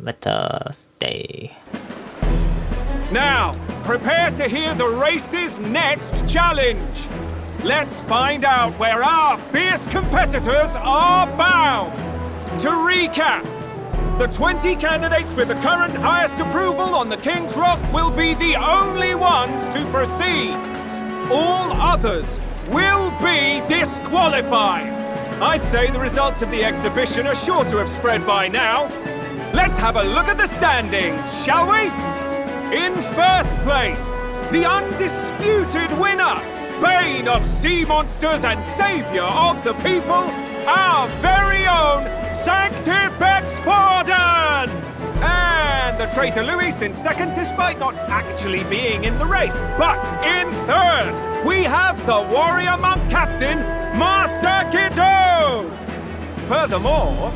Let us stay. Now, prepare to hear the race's next challenge. Let's find out where our fierce competitors are bound. To recap, the 20 candidates with the current highest approval on the King's Rock will be the only ones to proceed. All others will be disqualified. I'd say the results of the exhibition are sure to have spread by now. Let's have a look at the standings, shall we? In first place, the undisputed winner, bane of sea monsters and saviour of the people, our very own Sanctifex Pardon! And the traitor Luis in second, despite not actually being in the race. But in third, we have the warrior monk captain, Master Kiddo! Furthermore...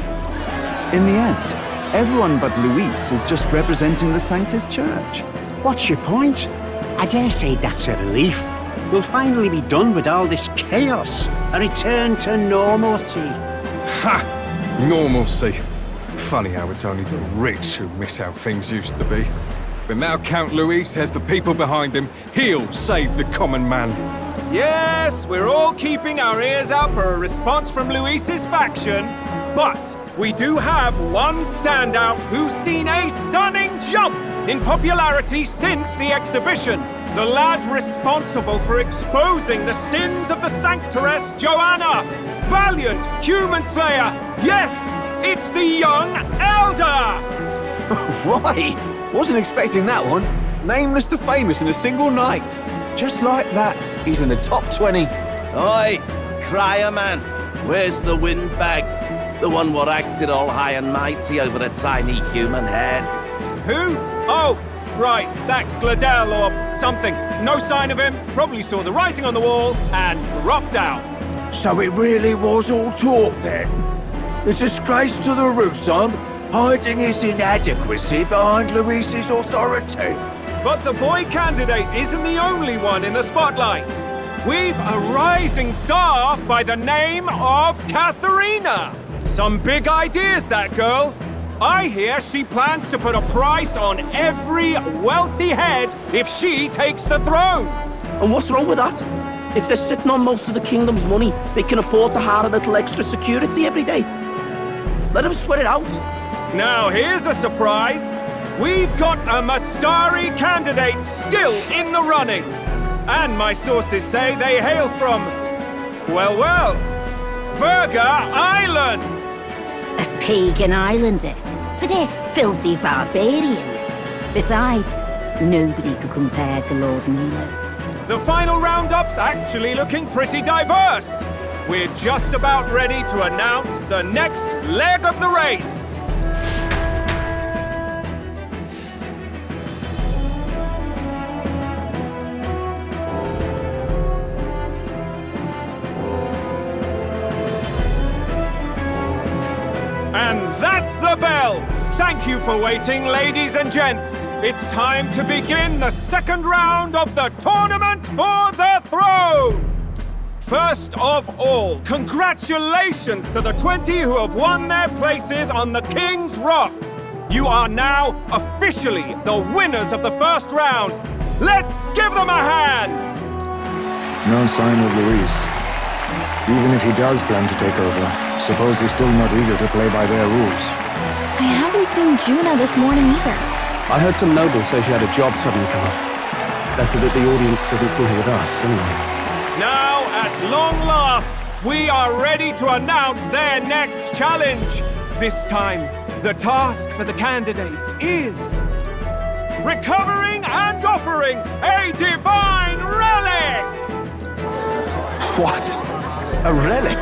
In the end, everyone but Luis is just representing the Sanctus Church. What's your point? I dare say that's a relief. We'll finally be done with all this chaos. A return to normalcy. Ha! Normalcy. Funny how it's only the rich who miss how things used to be. But now Count Luis has the people behind him. He'll save the common man. Yes, we're all keeping our ears out for a response from Luis's faction. But we do have one standout who's seen a stunning jump in popularity since the exhibition. The lad responsible for exposing the sins of the Sanctoress Joanna. Valiant human slayer. Yes, it's the young Elder. Right, wasn't expecting that one. Nameless to famous in a single night. Just like that, he's in the top 20. Oi, crier man, where's the windbag? The one what acted all high and mighty over a tiny human head. Who? Oh, right, that Gladell or something. No sign of him, probably saw the writing on the wall and dropped out. So it really was all talk then? The disgrace to the Russon, hiding his inadequacy behind Luis's authority. But the boy candidate isn't the only one in the spotlight. We've a rising star by the name of Katharina. Some big ideas, that girl. I hear she plans to put a price on every wealthy head if she takes the throne. And what's wrong with that? If they're sitting on most of the kingdom's money, they can afford to hire a little extra security every day. Let them sweat it out. Now here's a surprise. We've got a Mastari candidate still in the running. And my sources say they hail from, well, Virga Island. A pagan island, eh? But they're filthy barbarians. Besides, nobody could compare to Lord Milo. The final roundup's actually looking pretty diverse. We're just about ready to announce the next leg of the race. And that's the bell! Thank you for waiting, ladies and gents. It's time to begin the second round of the tournament for the throne! First of all, congratulations to the 20 who have won their places on the King's Rock. You are now officially the winners of the first round. Let's give them a hand! No sign of Luis. Even if he does plan to take over, suppose he's still not eager to play by their rules. I haven't seen Juna this morning either. I heard some nobles say she had a job suddenly come up. Better that the audience doesn't see her with us, anyway. Now, at long last, we are ready to announce their next challenge. This time, the task for the candidates is recovering and offering a divine relic! What? A relic?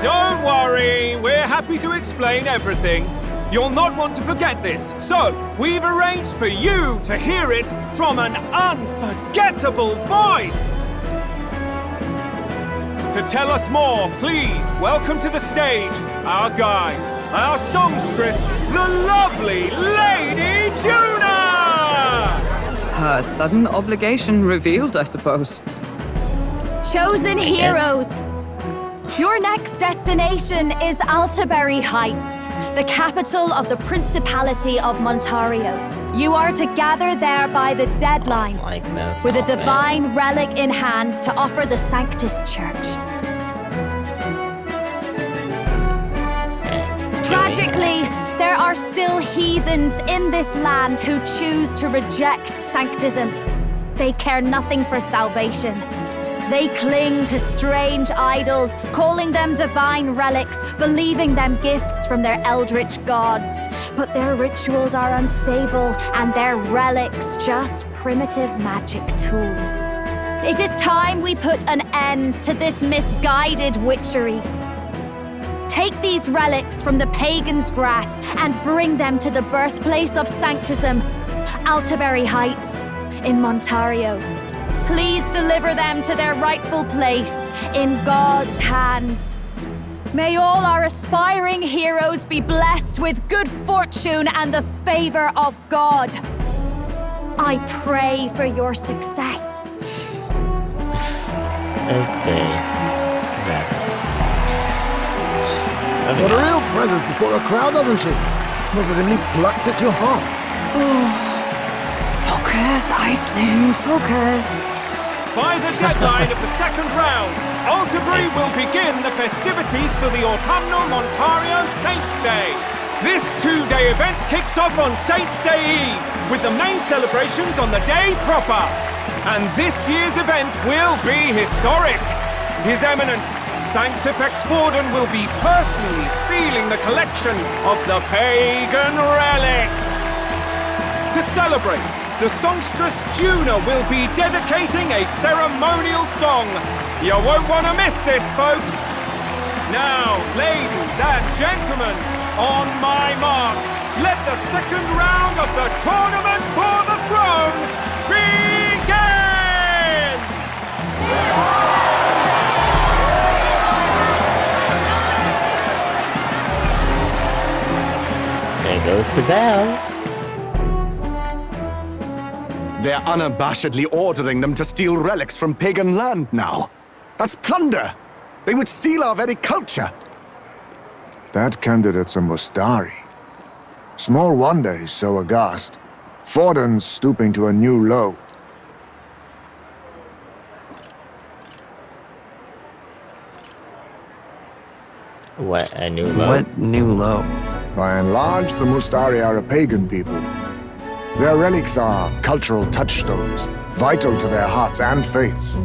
Don't worry, we're happy to explain everything. You'll not want to forget this, so we've arranged for you to hear it from an unforgettable voice. To tell us more, please welcome to the stage our guide, our songstress, the lovely Lady Juna! Her sudden obligation revealed, I suppose. Chosen heroes! Your next destination is Altabury Heights, the capital of the Principality of Montario. You are to gather there by the deadline, with a divine relic in hand to offer the Sanctus Church. Tragically, there are still heathens in this land who choose to reject sanctism. They care nothing for salvation. They cling to strange idols, calling them divine relics, believing them gifts from their eldritch gods. But their rituals are unstable, and their relics just primitive magic tools. It is time we put an end to this misguided witchery. Take these relics from the pagan's grasp and bring them to the birthplace of sanctism, Altabury Heights, in Montario. Please deliver them to their rightful place in God's hands. May all our aspiring heroes be blessed with good fortune and the favor of God. I pray for your success. What a real presence before a crowd, doesn't she? Positively plucks at your heart. Focus, Iceland, focus. By the deadline of the second round, Altabury will begin the festivities for the autumnal Montario Saints' Day. This two-day event kicks off on Saints' Day Eve, with the main celebrations on the day proper. And this year's event will be historic. His Eminence, Sanctifex Forden, will be personally sealing the collection of the pagan relics. To celebrate, the songstress Juna will be dedicating a ceremonial song. You won't want to miss this, folks. Now, ladies and gentlemen, on my mark, let the second round of the Tournament for the Throne begin! There goes the bell. They're unabashedly ordering them to steal relics from pagan land now. That's plunder. They would steal our very culture. That candidate's a Mustari. Small wonder he's so aghast. Forden's stooping to a new low. What, a new low? What new low? By and large, the Mustari are a pagan people. Their relics are cultural touchstones, vital to their hearts and faiths.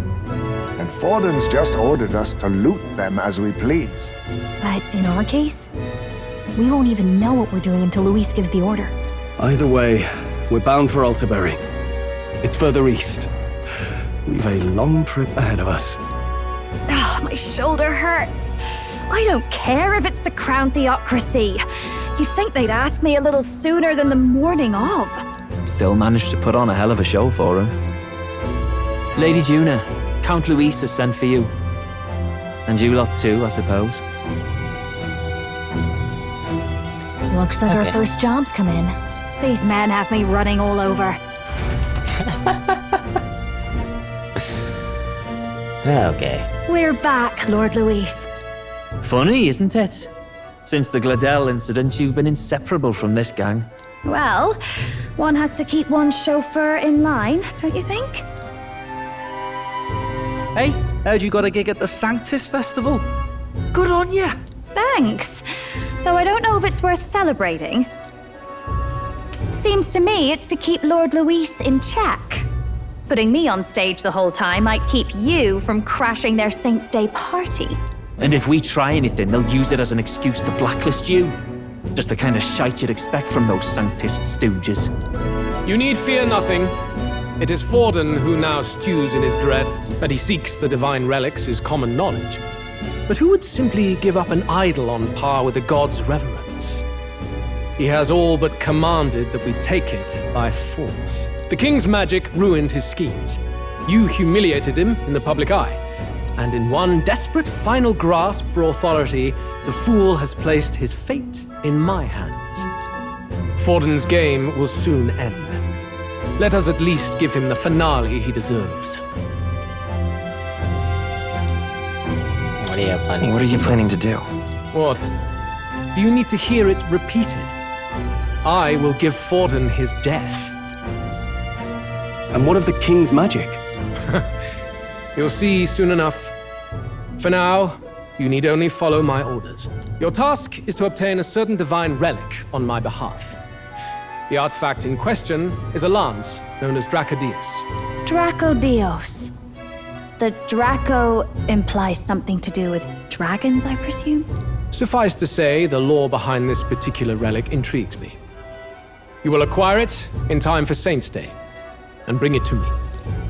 And Forden's just ordered us to loot them as we please. But in our case, we won't even know what we're doing until Luis gives the order. Either way, we're bound for Altabury. It's further east. We've a long trip ahead of us. Oh, my shoulder hurts. I don't care if it's the Crown Theocracy. You'd think they'd ask me a little sooner than the morning of. Still managed to put on a hell of a show for him. Lady Juna, Count Luis has sent for you. And you lot too, I suppose. Looks like our first job's come in. These men have me running all over. Okay. We're back, Lord Luis. Funny, isn't it? Since the Gladel incident, you've been inseparable from this gang. Well, one has to keep one's chauffeur in line, don't you think? Hey, heard you got a gig at the Sanctus Festival? Good on ya! Thanks. Though I don't know if it's worth celebrating. Seems to me it's to keep Lord Luis in check. Putting me on stage the whole time might keep you from crashing their Saints' Day party. And if we try anything, they'll use it as an excuse to blacklist you. Just the kind of shite you'd expect from those Sanctist stooges. You need fear nothing. It is Forden who now stews in his dread. That he seeks the divine relics is common knowledge. But who would simply give up an idol on par with the god's reverence? He has all but commanded that we take it by force. The king's magic ruined his schemes. You humiliated him in the public eye. And in one desperate final grasp for authority, the fool has placed his fate in my hands. Forden's game will soon end. Let us at least give him the finale he deserves. What they are planning. What are you planning to do? What? Do you need to hear it repeated? I will give Forden his death. And what of the king's magic? You'll see soon enough. For now, you need only follow my orders. Your task is to obtain a certain divine relic on my behalf. The artifact in question is a lance known as drakodios. Drakodios. The Draco implies something to do with dragons, I presume? Suffice to say, the lore behind this particular relic intrigues me. You will acquire it in time for Saint's Day, and bring it to me.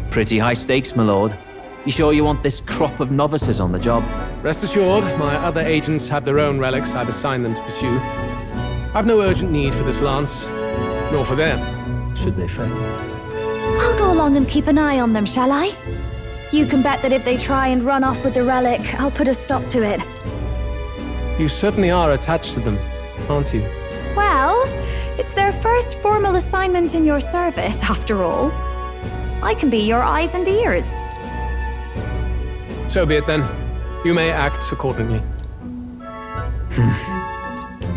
Pretty high stakes, my lord. You sure you want this crop of novices on the job? Rest assured, my other agents have their own relics I've assigned them to pursue. I've no urgent need for this lance, nor for them, should they fail. I'll go along and keep an eye on them, shall I? You can bet that if they try and run off with the relic, I'll put a stop to it. You certainly are attached to them, aren't you? Well, it's their first formal assignment in your service, after all. I can be your eyes and ears. So be it then. You may act accordingly.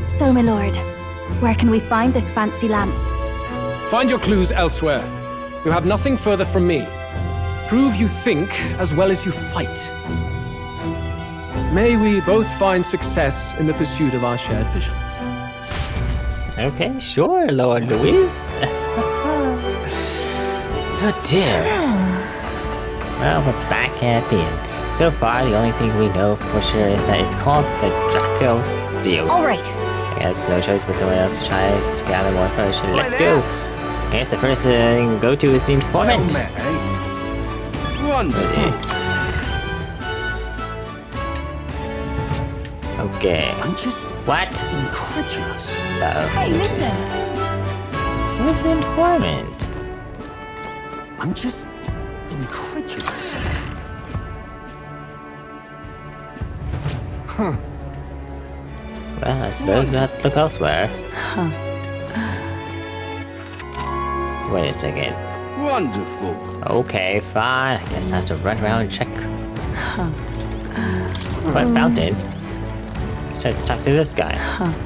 So, my lord, where can we find this fancy lance? Find your clues elsewhere. You have nothing further from me. Prove you think as well as you fight. May we both find success in the pursuit of our shared vision. Okay, sure, Lord Luis. Oh dear. Well, we're back at the end. So far, the only thing we know for sure is that it's called the drakodios. Alright. I guess no choice but someone else to try to gather more information. Let's go! I guess the first thing we go to is the informant. Okay. I'm just what? Incredulous. Hey, listen. Who's the informant? I'm just incredulous. Huh. Well, I suppose we'll have to look elsewhere. Wait a second. Wonderful. Okay, fine. I guess I have to run around and check. What fountain? Should talk to this guy.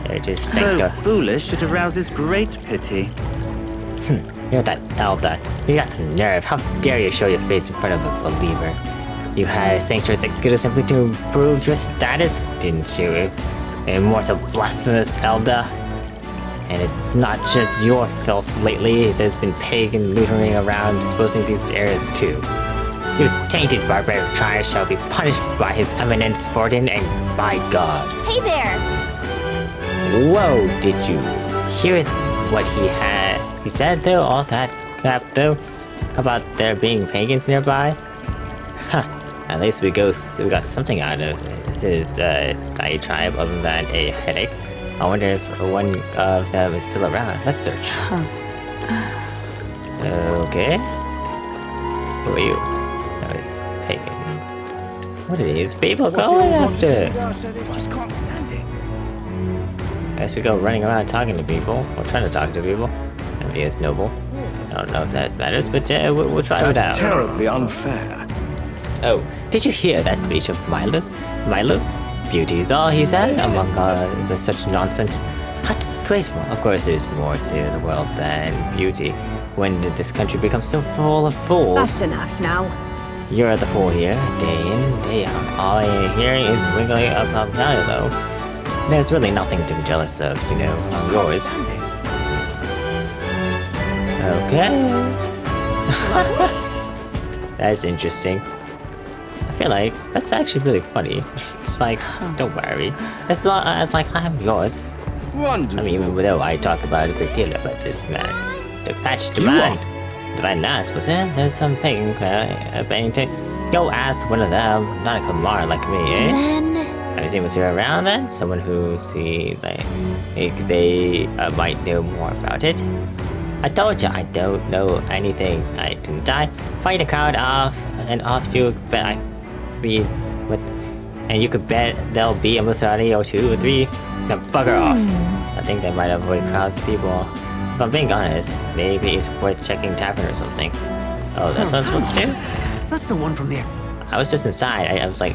There it is, So Sanctor. foolish it arouses great pity. You're that Elda. You got some nerve. How dare you show your face in front of a believer? You had Sanctuary's executed simply to improve your status, didn't you? Immortal blasphemous Elda. And it's not just your filth lately. There's been pagan loitering around exposing these areas too. You tainted barbaric tribe shall be punished by his eminence Forden and by God. Hey there! Whoa, did you hear what he had? He said though, all that crap though, about there being pagans nearby? Huh, at least we got something out of his diatribe other than a headache. I wonder if one of them is still around. Let's search. Okay. Who are you? That was pagan. What are these people going after? Just can't stand it. I guess we go running around talking to people, or trying to talk to people. Nobody is noble. I don't know if that matters, but we'll try it out. That's terribly unfair. Oh, did you hear that speech of Milo's? Milo's? Beauty is all he said among the such nonsense. How disgraceful. Of course, there's more to the world than beauty. When did this country become so full of fools? That's enough now. You're the fool here, day in, day out. All I'm hearing is wiggling up value, though. There's really nothing to be jealous of, you know, on yours. Okay. That's interesting. I feel like that's actually really funny. It's like, don't worry. It's like I'm yours. Wonderful. I mean, even though I talk about a great deal about this man. The patch divine. Divine Nas, was it? There's some pagan painting. Go ask one of them, not a Kamar like me, eh? Then... Anything was here around then? Someone who see like they might know more about it. I told you I don't know anything. I didn't die. Fight the crowd off and off you bet I be with, and you could bet there'll be a Mussolini or 2 or 3. Now bugger off. I think they might avoid crowds of people. If I'm being honest, maybe it's worth checking tavern or something. Oh, that's what I'm supposed to do? That's the one from the... I was just inside. I was like,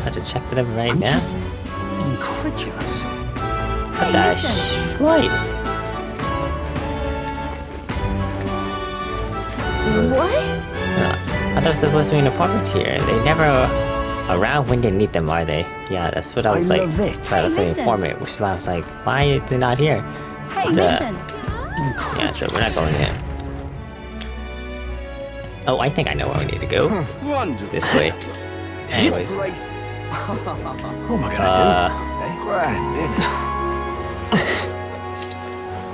have to check for them right now. Just incredulous. What the right? What? I thought there was supposed to be an informant here. They never around when you need them, are they? Yeah, that's what I was like. Trying to play informant, which is why I was like, why are they not here? Hey, listen. Yeah, so we're not going in. Oh, I think I know where we need to go. This way. Anyways. What am I gonna do? Grand, innit?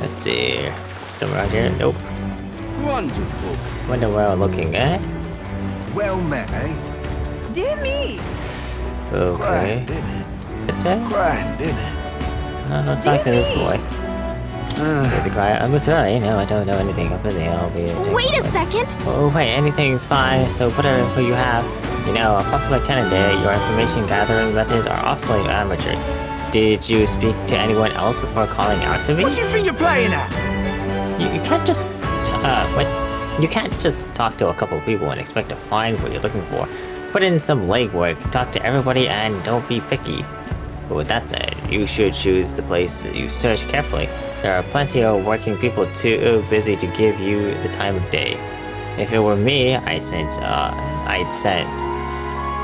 Let's see. Somewhere around here? Nope. Wonderful. Wonder where I'm looking at. Well met, eh? Dear me. Okay. Grand, innit? Let's talk to this boy. There's a cry. I'm sorry, no, I don't know anything. I'll be Wait a second. Oh, wait, anything's fine. So whatever info you have, you know, a popular candidate, your information gathering methods are awfully amateur. Did you speak to anyone else before calling out to me? What do you think you're playing at? You can't just, You can't just talk to a couple of people and expect to find what you're looking for. Put in some legwork, talk to everybody, and don't be picky. But with that said, you should choose the place that you search carefully. There are plenty of working people too busy to give you the time of day. If it were me, I'd send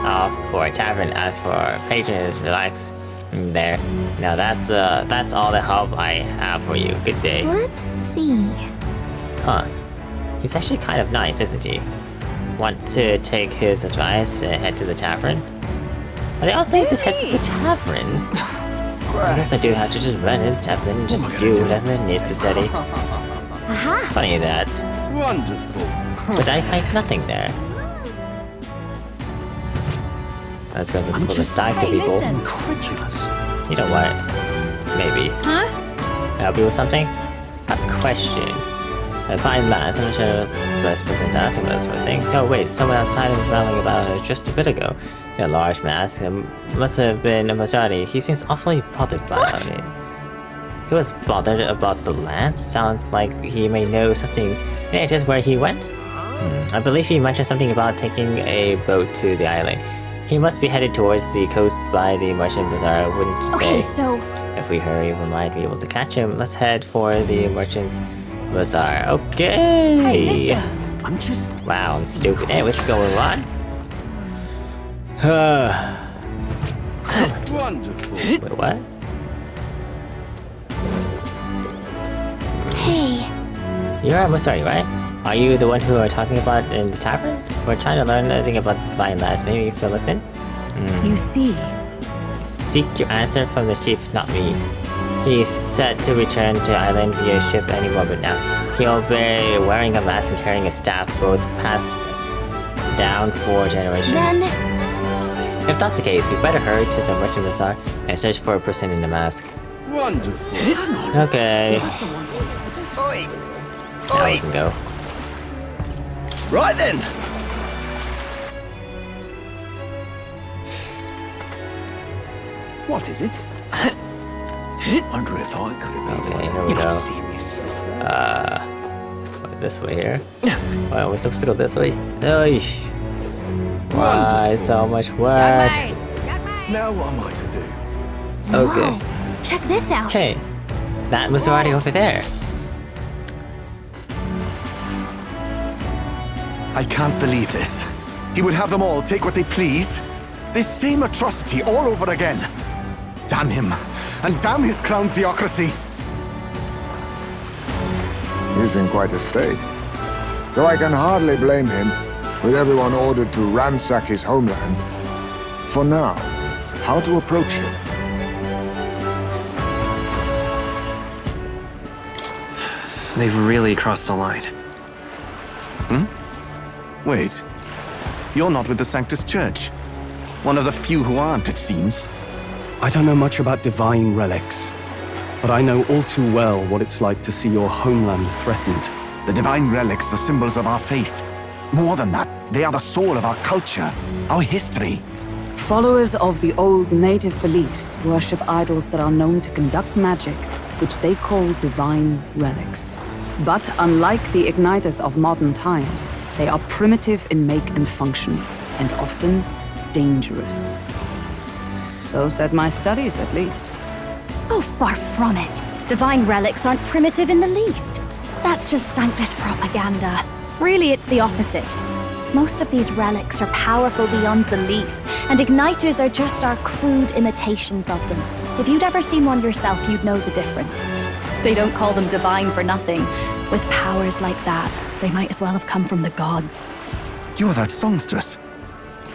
off for a tavern, ask for patrons, relax there. Now that's all the help I have for you. Good day. Let's see. Huh. He's actually kind of nice, isn't he? Want to take his advice and head to the tavern? Are they all saying to head to the tavern? I guess I do have to just run in the tavern and just do whatever it needs to study. Funny that. Wonderful. But I find nothing there. Let's go to school to talk to people. Incredulous. You know what? Maybe. Huh? Help you with something? I have a question. I find that I'm not sure the best person to ask about this sort of thing. Oh wait, someone outside was rambling about it just a bit ago. In a large mask. It must have been a Maserati. He seems awfully bothered about it. He was bothered about the land? Sounds like he may know something. Any ideas where he went? I believe he mentioned something about taking a boat to the island. He must be headed towards the coast by the merchant bazaar, wouldn't you say? Okay, so If we hurry, we might be able to catch him. Let's head for the merchant's bazaar. Okay. Hey, listen. I'm just... Wow, I'm stupid. Hey, what's going on? Wonderful. Wait, what? Hey. You're a Maserati, right? Are you the one who are talking about in the tavern? We're trying to learn anything about the divine lads. Maybe if you listen. You see. Seek your answer from the chief, not me. He's set to return to island via ship any moment now. He'll be wearing a mask and carrying a staff, both passed down for generations. Then If that's the case, we better hurry to the merchant bazaar and search for a person in the mask. Wonderful. Okay. Now we can go. Right then. What is it? Wonder if I could have been. Okay, here we You're not go. serious. This way here. Well, we're supposed to go this way. Oy. Why so much work? Now what am I to do? Okay. whoa, check this out. Hey, that was already over there. I can't believe this. He would have them all take what they please. This same atrocity all over again. Damn him, and damn his crown theocracy. He's in quite a state. Though I can hardly blame him, with everyone ordered to ransack his homeland. For now, how to approach him? They've really crossed the line. Wait, you're not with the Sanctus Church. One of the few who aren't, it seems. I don't know much about divine relics, but I know all too well what it's like to see your homeland threatened. The divine relics are symbols of our faith. More than that, they are the soul of our culture, our history. Followers of the old native beliefs worship idols that are known to conduct magic, which they call divine relics. But unlike the igniters of modern times, they are primitive in make and function, and often dangerous. So said my studies, at least. Oh, far from it. Divine relics aren't primitive in the least. That's just Sanctus propaganda. Really, it's the opposite. Most of these relics are powerful beyond belief, and igniters are just our crude imitations of them. If you'd ever seen one yourself, you'd know the difference. They don't call them divine for nothing. With powers like that, they might as well have come from the gods. You're that songstress.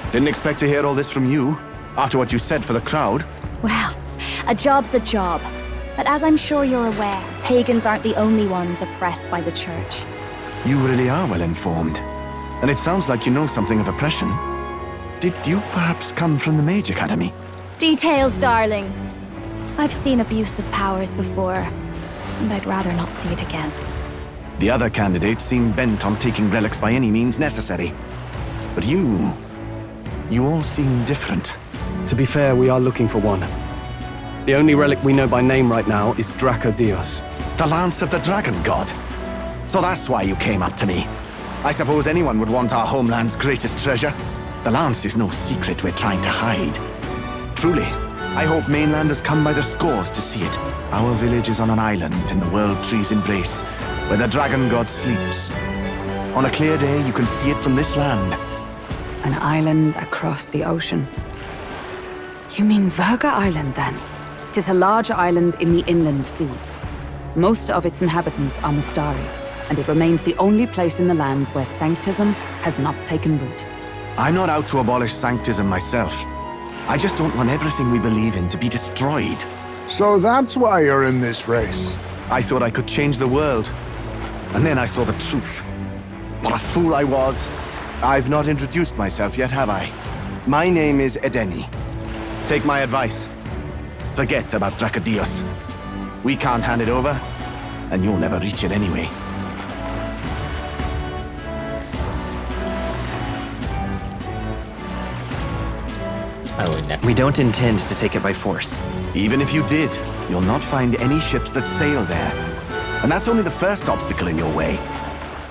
Didn't expect to hear all this from you, after what you said for the crowd. Well, a job's a job. But as I'm sure you're aware, pagans aren't the only ones oppressed by the church. You really are well informed. And it sounds like you know something of oppression. Did you perhaps come from the Mage Academy? Details, darling. I've seen abuse of powers before, and I'd rather not see it again. The other candidates seem bent on taking relics by any means necessary. But you all seem different. To be fair, we are looking for one. The only relic we know by name right now is Drakodios. The Lance of the Dragon God. So that's why you came up to me. I suppose anyone would want our homeland's greatest treasure. The Lance is no secret we're trying to hide. Truly, I hope mainlanders come by the scores to see it. Our village is on an island in the World Tree's embrace, where the Dragon God sleeps. On a clear day, you can see it from this land. An island across the ocean. You mean Virga Island, then? 'Tis a large island in the inland sea. Most of its inhabitants are Mustari, and it remains the only place in the land where sanctism has not taken root. I'm not out to abolish sanctism myself. I just don't want everything we believe in to be destroyed. So that's why you're in this race. I thought I could change the world. And then I saw the truth. What a fool I was. I've not introduced myself yet, have I? My name is Edeni. Take my advice. Forget about Drakodios. We can't hand it over, and you'll never reach it anyway. I would never. We don't intend to take it by force. Even if you did, you'll not find any ships that sail there. And that's only the first obstacle in your way.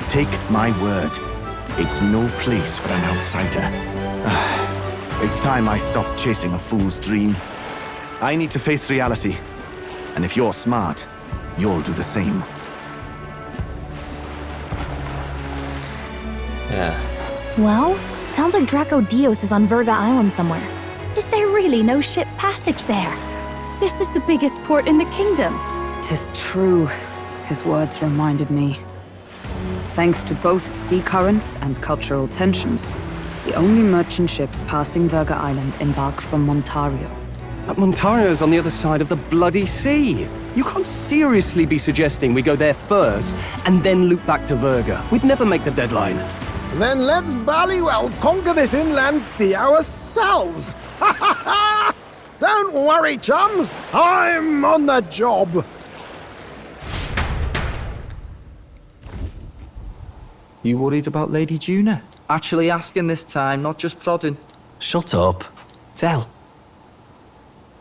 Take my word. It's no place for an outsider. It's time I stopped chasing a fool's dream. I need to face reality. And if you're smart, you'll do the same. Yeah. Well, sounds like Drakodios is on Virga Island somewhere. Is there really no ship passage there? This is the biggest port in the kingdom. 'Tis true. His words reminded me. Thanks to both sea currents and cultural tensions, the only merchant ships passing Virga Island embark from Montario. But Montario's on the other side of the bloody sea. You can't seriously be suggesting we go there first and then loop back to Virga. We'd never make the deadline. Then let's bally well conquer this inland sea ourselves. Ha ha ha! Don't worry, chums. I'm on the job. You worried about Lady Juna? Actually asking this time, not just prodding. Shut up. Tell.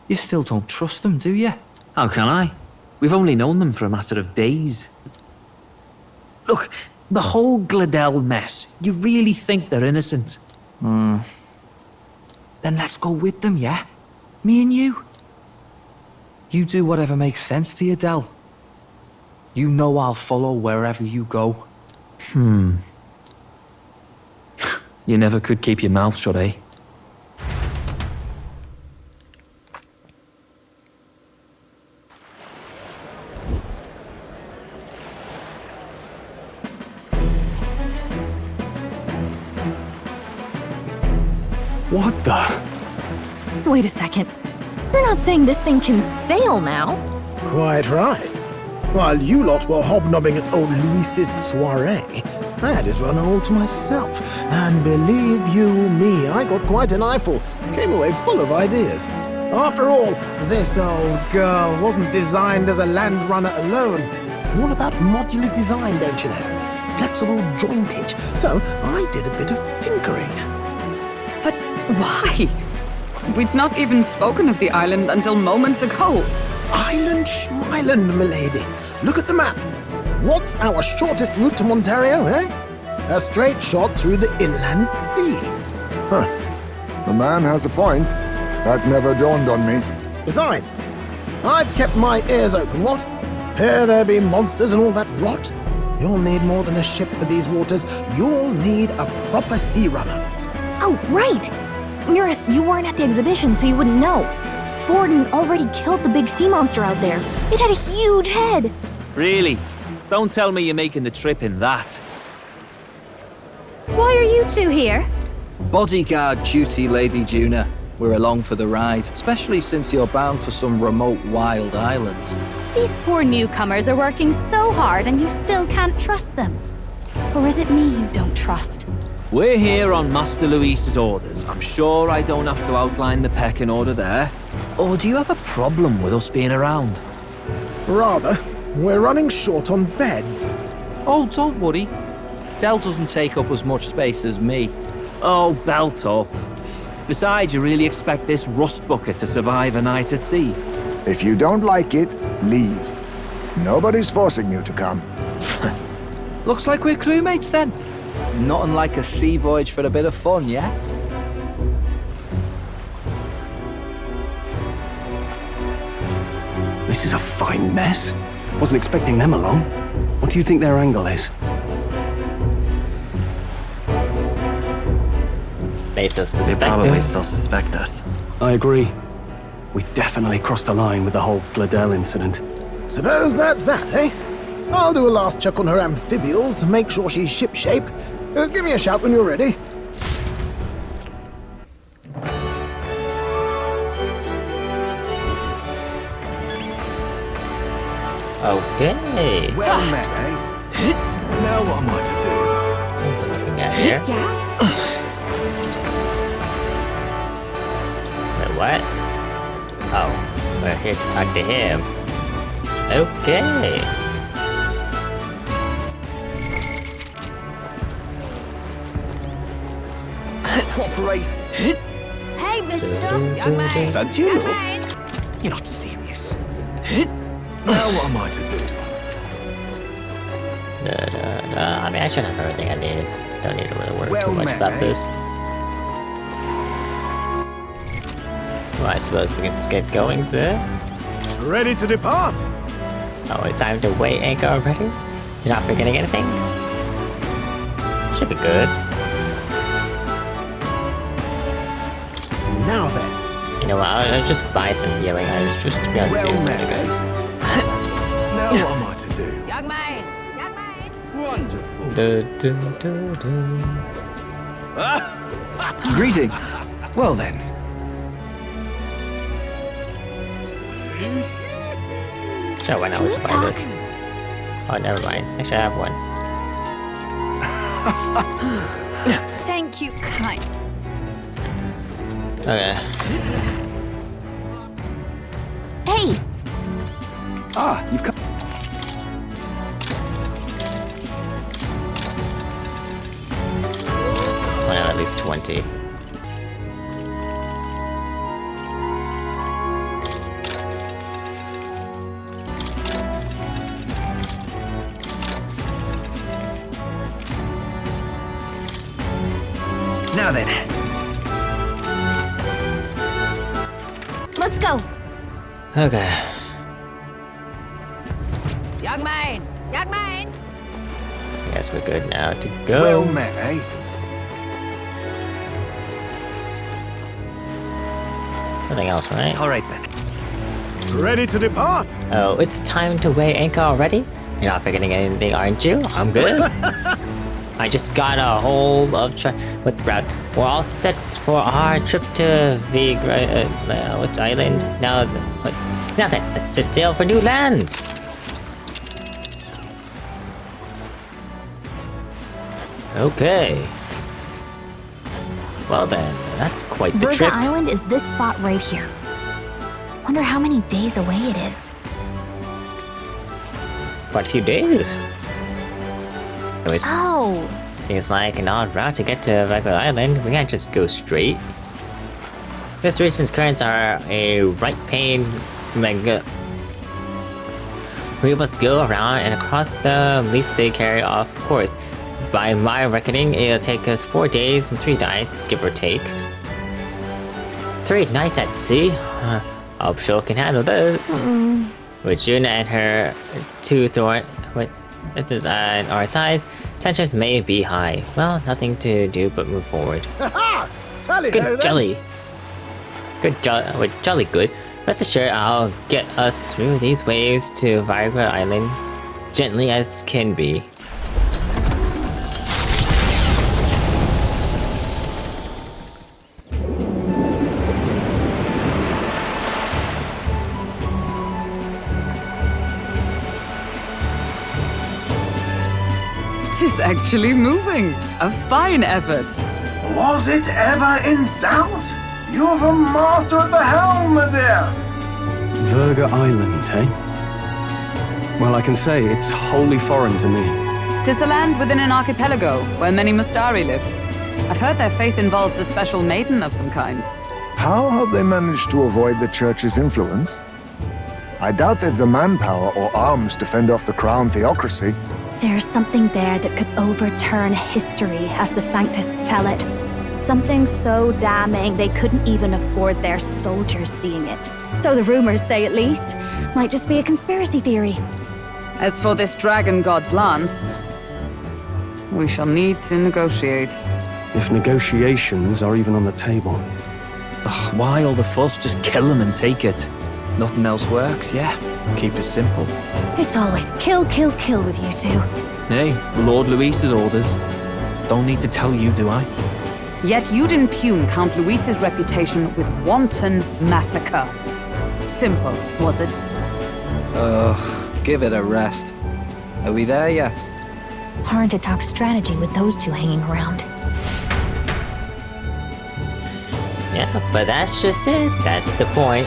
You still don't trust them, do you? How can I? We've only known them for a matter of days. Look, the whole Gladel mess, you really think they're innocent? Then let's go with them, yeah? Me and you. You do whatever makes sense to you, Del. You know I'll follow wherever you go. You never could keep your mouth shut, eh? What the? Wait a second. You're not saying this thing can sail now? Quite right. While you lot were hobnobbing at old Luis's soiree, I had his run all to myself. And believe you me, I got quite an eyeful. Came away full of ideas. After all, this old girl wasn't designed as a land runner alone. All about modular design, don't you know? Flexible jointage. So I did a bit of tinkering. But why? We'd not even spoken of the island until moments ago. Island schmiland, milady. Look at the map. What's our shortest route to Montario, eh? A straight shot through the inland sea. Huh. The man has a point. That never dawned on me. Besides, I've kept my ears open, what? Here there be monsters and all that rot? You'll need more than a ship for these waters. You'll need a proper sea runner. Oh, right! Eurus, you weren't at the exhibition, so you wouldn't know. Forden already killed the big sea monster out there. It had a huge head. Really? Don't tell me you're making the trip in that. Why are you two here? Bodyguard duty, Lady Juna. We're along for the ride, especially since you're bound for some remote wild island. These poor newcomers are working so hard and you still can't trust them. Or is it me you don't trust? We're here on Master Luis's orders. I'm sure I don't have to outline the pecking order there. Or do you have a problem with us being around? Rather, we're running short on beds. Oh, don't worry. Del doesn't take up as much space as me. Oh, belt up. Besides, you really expect this rust bucket to survive a night at sea? If you don't like it, leave. Nobody's forcing you to come. Looks like we're crewmates then. Not unlike a sea voyage for a bit of fun, yeah? This is a fine mess. Wasn't expecting them along. What do you think their angle is? They They probably still suspect us. I agree. We definitely crossed a line with the whole Gladel incident. Suppose that's that, eh? I'll do a last check on her amphibials, make sure she's shipshape. Give me a shout when you're ready. Okay. Well met, eh? Now what am I to do? Looking at here. Wait, what? Oh, we're here to talk to him. Okay. Cooperation. Hey, mister! Young man! Fancy you, Young Lord? man! You're not serious. Now what am I to do? I mean, I should have everything I need. Don't need to really worry Well too much met, about eh? this. Well, I suppose we can just get going, sir. Ready to depart? Oh, it's time to weigh anchor already? You're not forgetting anything? Should be good. Now then. You know what, I'll just buy some healing items just to be on the safe side, guys. Now what am I to do? Young man! Young man! Wonderful. Greetings. Well then. Sure, why not? We can buy this. Oh, never mind. Actually, I have one. Thank you, kind. Okay. Hey! Ah, you've come. Well, now at least 20. Now then. Let's go! Okay. Young man! Young man! Guess we're good now to go. Well met, eh? Nothing else, right? All right then. Ready to depart? Oh, it's time to weigh anchor already? You're not forgetting anything, aren't you? I'm good. I just got a hold of with route. We're all set for our trip to which island? Now then, let's set sail for new lands. Okay. Well then, that's quite the Virga trip. Island is this spot right here. Wonder how many days away it is. Quite a few days. Anyways, Oh! seems like an odd route to get to Virga Island. We can't just go straight. This region's currents are a right pain. We must go around and across the least they carry off course. By my reckoning, it'll take us 4 days and 3 nights, give or take. 3 nights at sea? Hope Shul can handle this. With Juna and her 2 thorn with design our size, tensions may be high. Well, nothing to do but move forward. Good jolly. With jolly good. Rest assured I'll get us through these waves to Virga Island gently as can be. Tis actually moving. A fine effort. Was it ever in doubt? You're the master at the helm, my dear. Virga Island, eh? Well, I can say it's wholly foreign to me. Tis a land within an archipelago where many Mustari live. I've heard their faith involves a special maiden of some kind. How have they managed to avoid the church's influence? I doubt they've the manpower or arms to fend off the crown theocracy. There's something there that could overturn history, as the Sanctists tell it. Something so damning they couldn't even afford their soldiers seeing it. So the rumors say, at least. Might just be a conspiracy theory. As for this dragon god's lance, we shall need to negotiate. If negotiations are even on the table. Ugh, why all the fuss? Just kill him and take it. Nothing else works, yeah? Keep it simple. It's always kill, kill, kill with you two. Hey, Lord Luis's orders. Don't need to tell you, do I? Yet you'd impugn Count Luis's reputation with wanton massacre. Simple, was it? Ugh, give it a rest. Are we there yet? Hard to talk strategy with those two hanging around. Yeah, but that's just it. That's the point.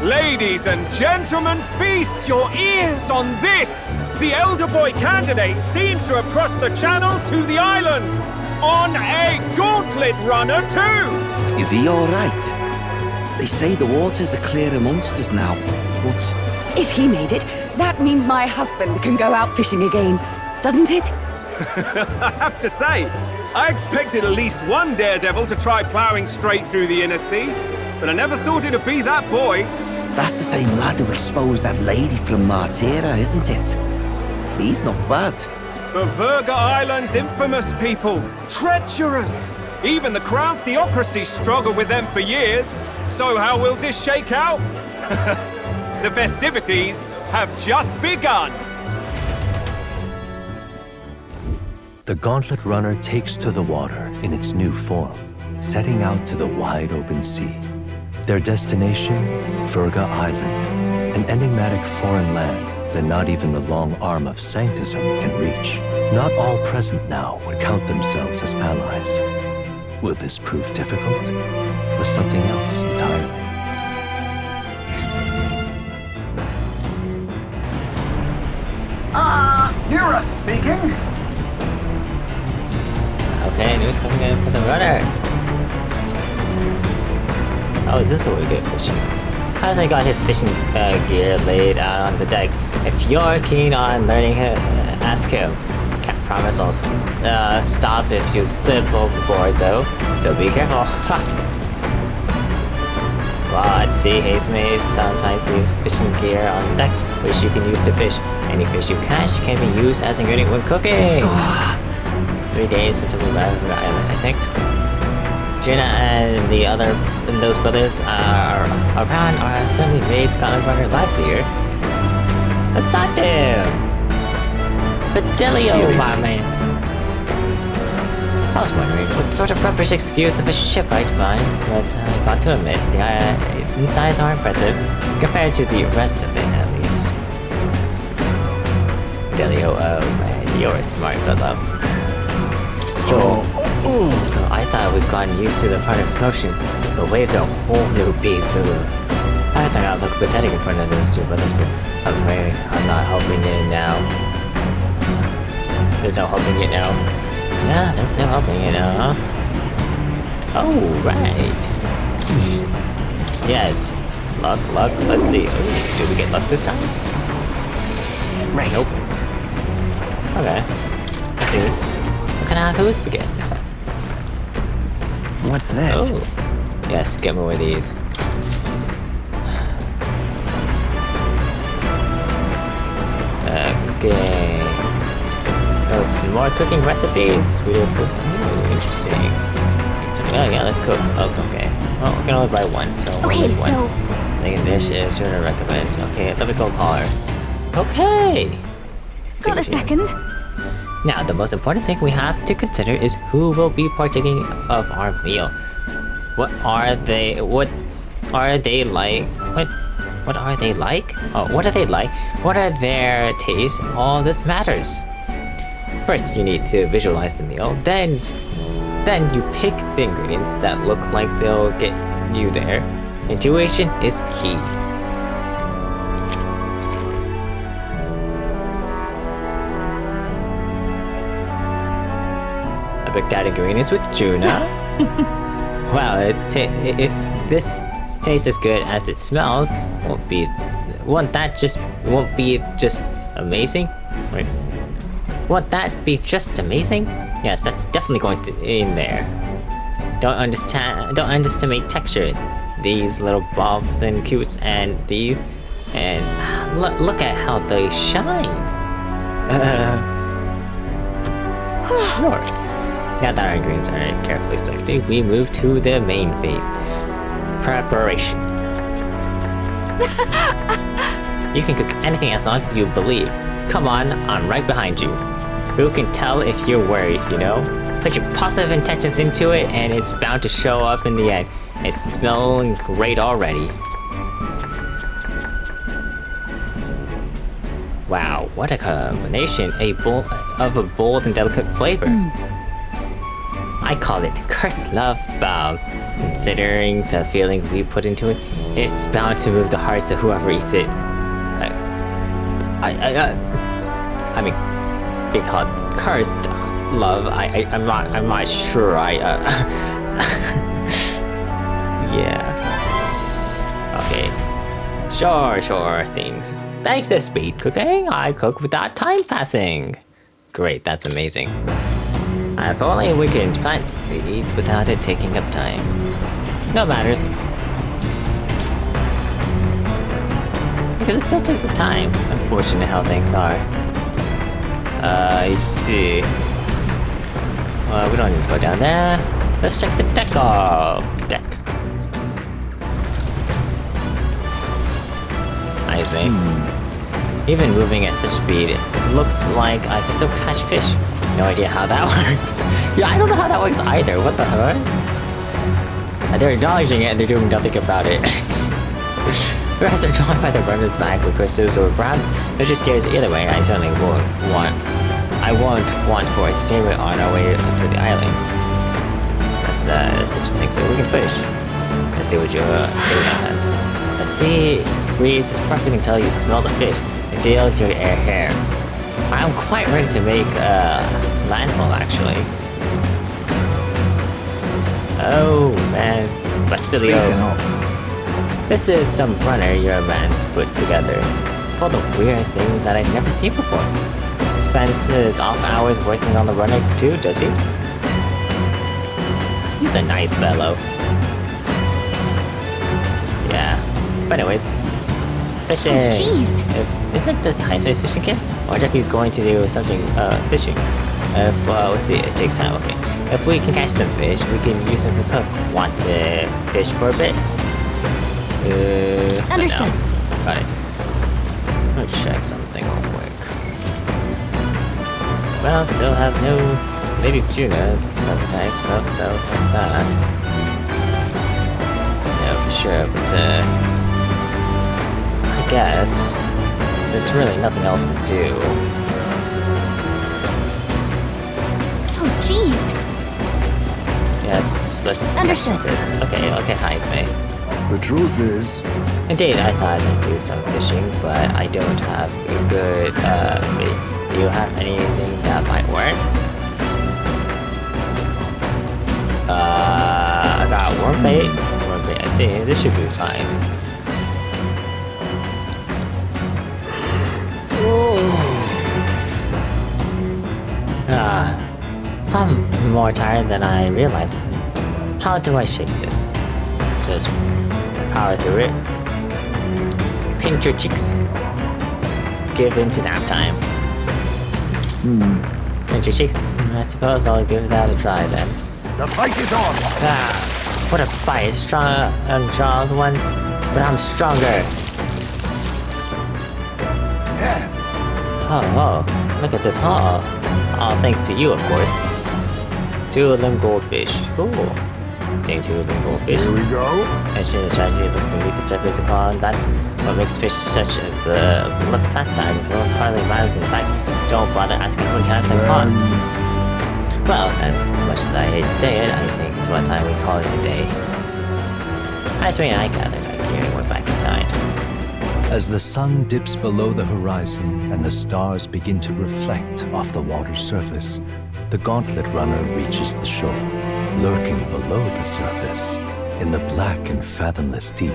Ladies and gentlemen, feast your ears on this! The elder boy candidate seems to have crossed the channel to the island! On a gauntlet runner too! Is he alright? They say the waters are clear amongst us now, but... If he made it, that means my husband can go out fishing again, doesn't it? I have to say, I expected at least one daredevil to try ploughing straight through the inner sea, but I never thought it'd be that boy. That's the same lad who exposed that lady from Martira, isn't it? He's not bad. But Virga Island's infamous people. Treacherous! Even the crown theocracy struggled with them for years. So how will this shake out? The festivities have just begun. The gauntlet runner takes to the water in its new form, setting out to the wide open sea. Their destination, Virga Island, an enigmatic foreign land that not even the long arm of Sanctism can reach. Not all present now would count themselves as allies. Will this prove difficult, or something else entirely? Nura speaking. Okay, news coming in for the runner. Oh, this is where we go fishing. Harry got his fishing gear laid out on the deck. If you're keen on learning, ask him. Can't promise I'll stop if you slip overboard though, so be careful. While at sea, Haze Maze sometimes leaves fishing gear on the deck, which you can use to fish. Any fish you catch can be used as ingredient when cooking. 3 days until we arrive on the island, I think. Gina and those brothers are around are certainly made Gauntlet Runner livelier. Let's talk to him! Fidelio, my man! I was wondering what sort of rubbish excuse of a ship I'd find, but I got to admit, the insides are impressive, compared to the rest of it, at least. Fidelio, oh man, you're a smart fellow. Oh, I thought we've gotten used to the product's motion, but waves are a whole new beast. I thought I'd look pathetic in front of those two brothers, but I'm afraid I'm not helping it now. There's no helping it now. Yeah, there's no helping it now, huh? Oh, right. Yes. Luck. Let's see. Ooh, do we get luck this time? Right. Nope. Okay. Let's see. What kind of foods we get? What's this? Oh. Yes, get more of these. Okay. Oh, some more cooking recipes. We do post. Interesting. Oh yeah, let's cook. Oh, okay. Well, we can only buy one, so we'll Okay, make one. so Making dishes, trying to recommend. Okay, let me go call her. Okay. got a second. Now, the most important thing we have to consider is who will be partaking of our meal. What are they like? What are they like? Oh, what are they like? What are their tastes? All this matters. First, you need to visualize the meal. Then you pick the ingredients that look like they'll get you there. Intuition is key. I picked out ingredients with Juna. Wow, if this tastes as good as it smells, won't that be just amazing? Wait, won't that be just amazing? Yes, that's definitely going to in there. Don't underestimate texture. These little bobs and cutes and these, and look at how they shine. Sure. Now that our ingredients are carefully selected, we move to the main phase. Preparation. You can cook anything as long as you believe. Come on, I'm right behind you. Who can tell if you're worried, you know? Put your positive intentions into it and it's bound to show up in the end. It's smelling great already. Wow, what a combination of a bold and delicate flavor. I call it Curse Love Bomb. Considering the feeling we put into it, it's bound to move the hearts of whoever eats it. I mean, being called cursed love. I'm not sure. Yeah. Okay. Sure things. Thanks to speed cooking, I cook without time passing. Great, that's amazing. If only we can plant seeds without it taking up time. No matters. Because it still takes up time. Unfortunate how things are. You see. Well, we don't need to go down there. Let's check the deck. Deck. Nice, mate. Even moving at such speed, it looks like I can still catch fish. No idea how that worked. Yeah, I don't know how that works either. What the heck? They're acknowledging it and they're doing nothing about it. Whereas they're drawn by the runner's magical crystals or perhaps they're just scared either way. I certainly won't want for entertainment on our way to the island. That's interesting. So we can fish. Let's see what your favorite has. The sea breeze is perfect until you smell the fish and feel your hair. I'm quite ready to make landfall, actually. Oh man, Basilio. This is some runner your man's put together, full of weird things that I've never seen before. Spends his off hours working on the runner too, does he? He's a nice fellow. Yeah. But anyways, fishing. Oh, jeez. Isn't this high space fishing kid? I wonder if he's going to do something fishing. Let's see, it takes time. Okay. If we can catch some fish, we can use them for cook. Want to fish for a bit? Understood. No. Got it. Let's check something real quick. Well, still have no native tunas type stuff, so what's that? No, for sure, but I guess there's really nothing else to do. Oh, jeez. Yes, let's catch some fish. Okay, hi, Ismay. The truth is... Indeed, I thought I'd do some fishing, but I don't have a good, bait. Do you have anything that might work? I got worm bait. I see, this should be fine. I'm more tired than I realized. How do I shake this? Just power through it. Pinch your cheeks. Give in to nap time. Pinch your cheeks. I suppose I'll give that a try then. The fight is on! Ah, what a bite. Strong, Charles one, but I'm stronger. Oh, look at this haul. All thanks to you, of course. 2 of them goldfish. Cool. Getting 2 of them goldfish. Here we go. Mentioning the strategy of looking beneath the surface of corn. That's what makes fish such a beloved pastime. The world's hardly rivals. In fact, don't bother asking how many times I've caught. Well, as much as I hate to say it, I think it's about time we call it a day. Iceman and I gathered our gear and went back inside. As the sun dips below the horizon and the stars begin to reflect off the water's surface, the gauntlet runner reaches the shore. Lurking below the surface, in the black and fathomless deep,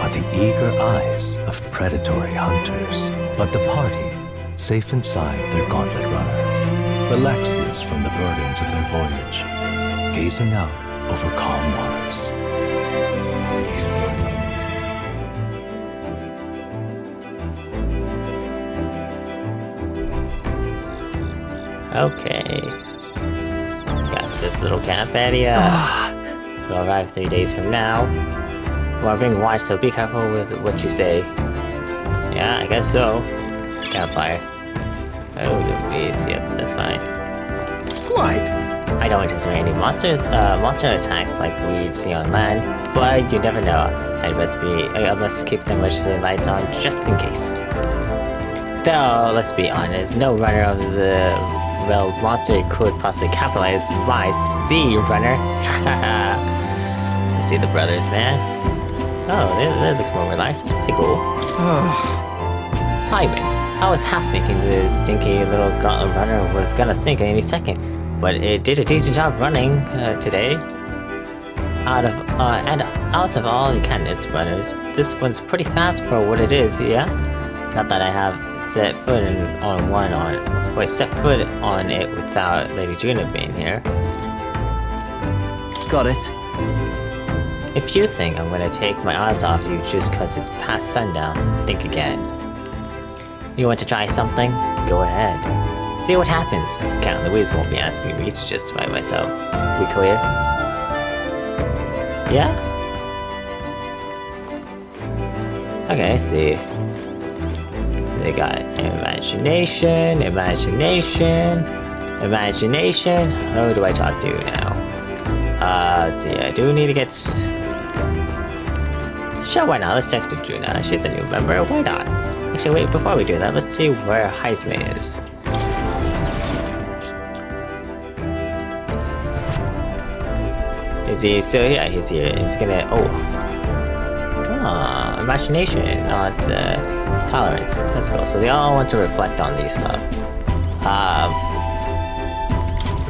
are the eager eyes of predatory hunters. But the party, safe inside their gauntlet runner, relaxes from the burdens of their voyage, gazing out over calm waters. Okay. Got this little camp area. We'll arrive 3 days from now. We're being watched, so be careful with what you say. Yeah, I guess so. Campfire. Oh, the beast. Yep, that's fine. Quite. I don't anticipate any monster attacks like we'd see on land, but you never know. I must keep the emergency lights on just in case. Though, let's be honest, no runner of the monster could possibly capitalize my sea runner. You see the brothers, man? Oh, they look more relaxed. It's pretty cool. Hyman, I was half thinking this stinky little gauntlet runner was gonna sink any second, but it did a decent job running today. Out of all the candidates runners, this one's pretty fast for what it is. Yeah. Not that I have set foot on it without Lady Juna being here. Got it. If you think I'm gonna take my eyes off you just cause it's past sundown, think again. You want to try something? Go ahead. See what happens. Count Louise won't be asking me to justify myself. We clear? Yeah? Okay, I see. They got imagination. Who do I talk to now? Let's see, I do need to get... Sure, why not? Let's text to Juna. She's a new member, why not? Actually, wait, before we do that, let's see where Heisme is. Is he still here? He's here. He's gonna... imagination, not tolerance. That's cool. So they all want to reflect on these stuff.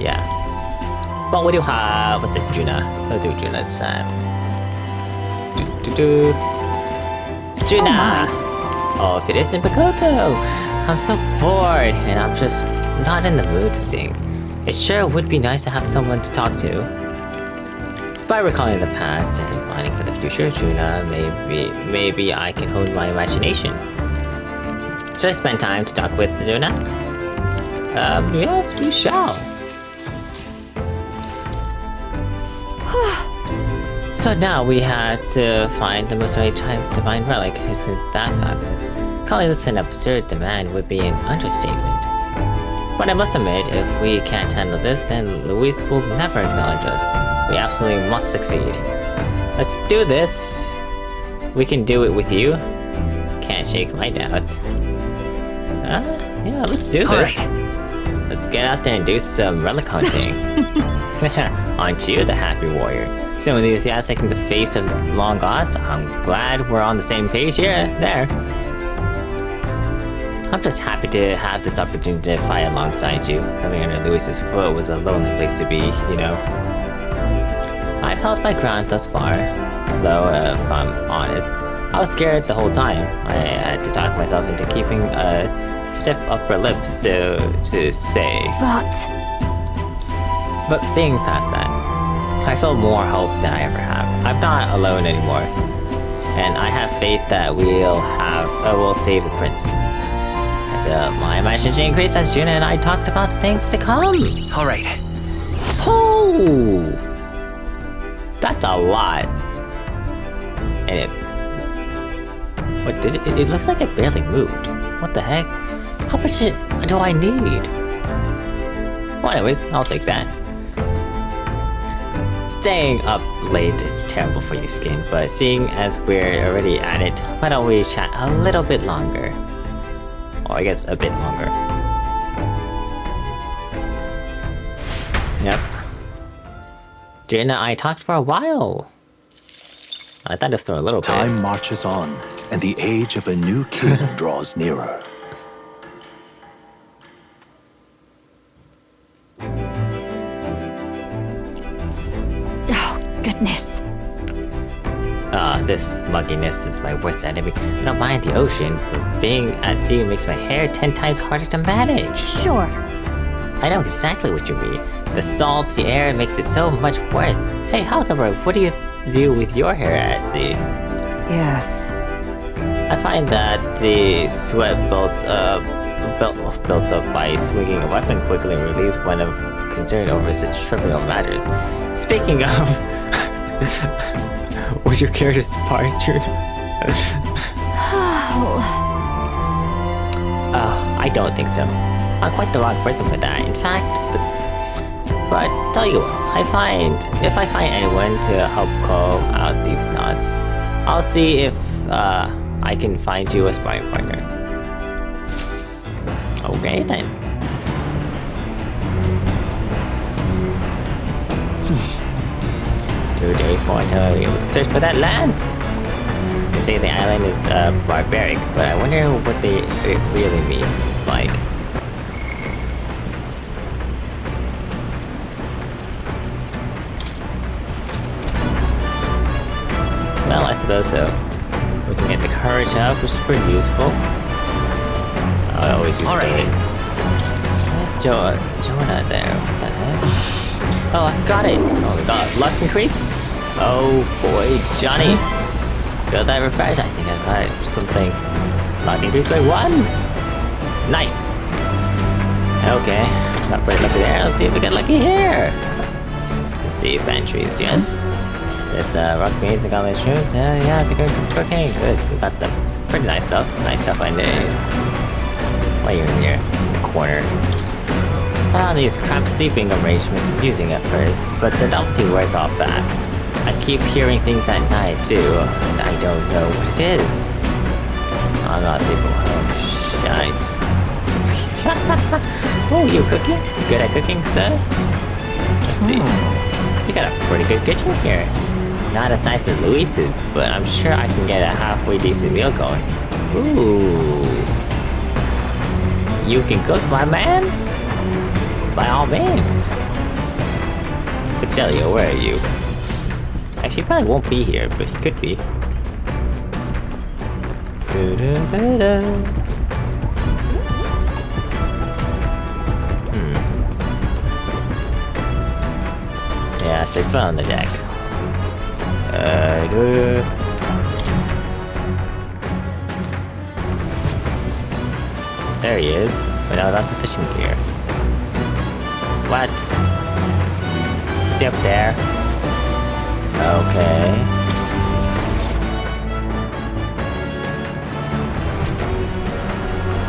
Yeah. But we do have... What's it? Juna. Let's do Juna this time. Juna! Oh, if it isn't Bakoto! I'm so bored, and I'm just not in the mood to sing. It sure would be nice to have someone to talk to. By recalling the past and planning for the future, Juna, maybe I can hone my imagination. Should I spend time to talk with Juna? Yes, we shall. So now we had to find the most divine relic. Isn't that fabulous? Calling this an absurd demand would be an understatement. But I must admit, if we can't handle this, then Louise will never acknowledge us. We absolutely must succeed. Let's do this. We can do it with you. Can't shake my doubts. Yeah, let's do this. Right. Let's get out there and do some relic hunting. Aren't you the happy warrior? So enthusiastic in the face of long odds? I'm glad we're on the same page here. There. I'm just happy to have this opportunity to fight alongside you. Coming under Louis's foot was a lonely place to be, you know. I've held my ground thus far, though, if I'm honest. I was scared the whole time. I had to talk myself into keeping a stiff upper lip, so to say. But being past that, I feel more hope than I ever have. I'm not alone anymore. And I have faith that we'll save the prince. I feel my imagination increased as Juna and I talked about things to come. Alright. Oh! That's a lot. And it... What did it... It looks like it barely moved. What the heck? How much do I need? Well, anyways, I'll take that. Staying up late is terrible for your skin, but seeing as we're already at it, why don't we chat a little bit longer? Or I guess a bit longer. Yep. Jane and I talked for a while. I thought it was for a little bit. Time marches on, and the age of a new king draws nearer. Goodness. This mugginess is my worst enemy. I don't mind the ocean, but being at sea makes my hair 10 times harder to manage. Sure. I know exactly what you mean. The salty air makes it so much worse. Hey, Halkenberg, what do you do with your hair at sea? Yes. I find that the sweat built up by swinging a weapon quickly relieves one of concern over such trivial matters. Speaking of, would you care to spar, Juna? I don't think so. I'm quite the wrong person for that. In fact, but tell you what, if I find anyone to help call out these knots, I'll see if I can find you a sparring partner. Okay then. 2 days more until I'll be able to search for that land. They say the island is barbaric, but I wonder what it really means. Like, well, I suppose so. We can get the courage up, which is pretty useful. I always use it. Where's Jonah there? What the heck? Oh, I've got it! Oh my god, luck increase? Oh boy, Johnny! Got that refresh? I think I've got something. Luck increase by 1! Nice! Okay, not pretty lucky there. Let's see if we get lucky here! Let's see, pantries, yes. There's rock beans and gauntlet shrooms. Yeah, they're good for cooking. Good, we got the pretty nice stuff. Nice stuff I need. Why are you in here? In the corner. Well, these cramped sleeping arrangements are using at first, but the novelty wears off fast. I keep hearing things at night too, and I don't know what it is. I'm not sleeping well. Shite. Oh, you cooking? You good at cooking, sir? Let's see. You got a pretty good kitchen here. Not as nice as Luis's, but I'm sure I can get a halfway decent meal going. Ooh. You can cook, my man? By all means. Fidelio, where are you? Actually, he probably won't be here, but he could be. Yeah, 6-1 on the deck. There he is. But no, that's the fishing gear. What? Is he up there? Okay.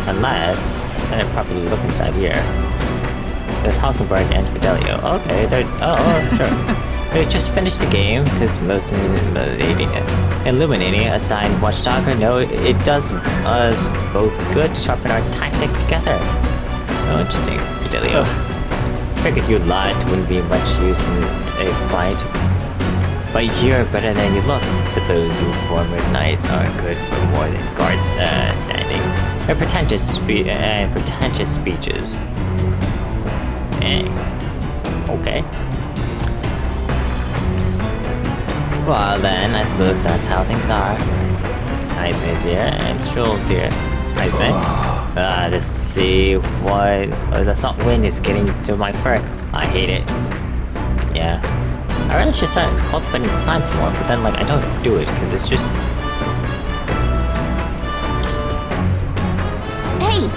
Unless, I didn't properly look inside here. There's Halkenberg and Fidelio. Okay, they're, sure. They just finished the game. Tis most illuminating. Assigned Watchdogger. No, it does us both good to sharpen our tactic together. Oh, interesting. Fidelio. Figured you'd lie. It wouldn't be much use in a fight. But you're better than you look. Suppose you former knights are good for more than guards standing. And pretentious speeches. Okay. Well then, I suppose that's how things are. Iceman's here, and Stroll's here. Iceman. The sea, what? The salt wind is getting to my fur. I hate it. Yeah. I really should start cultivating plants more, but then, like, I don't do it because it's just. Hey!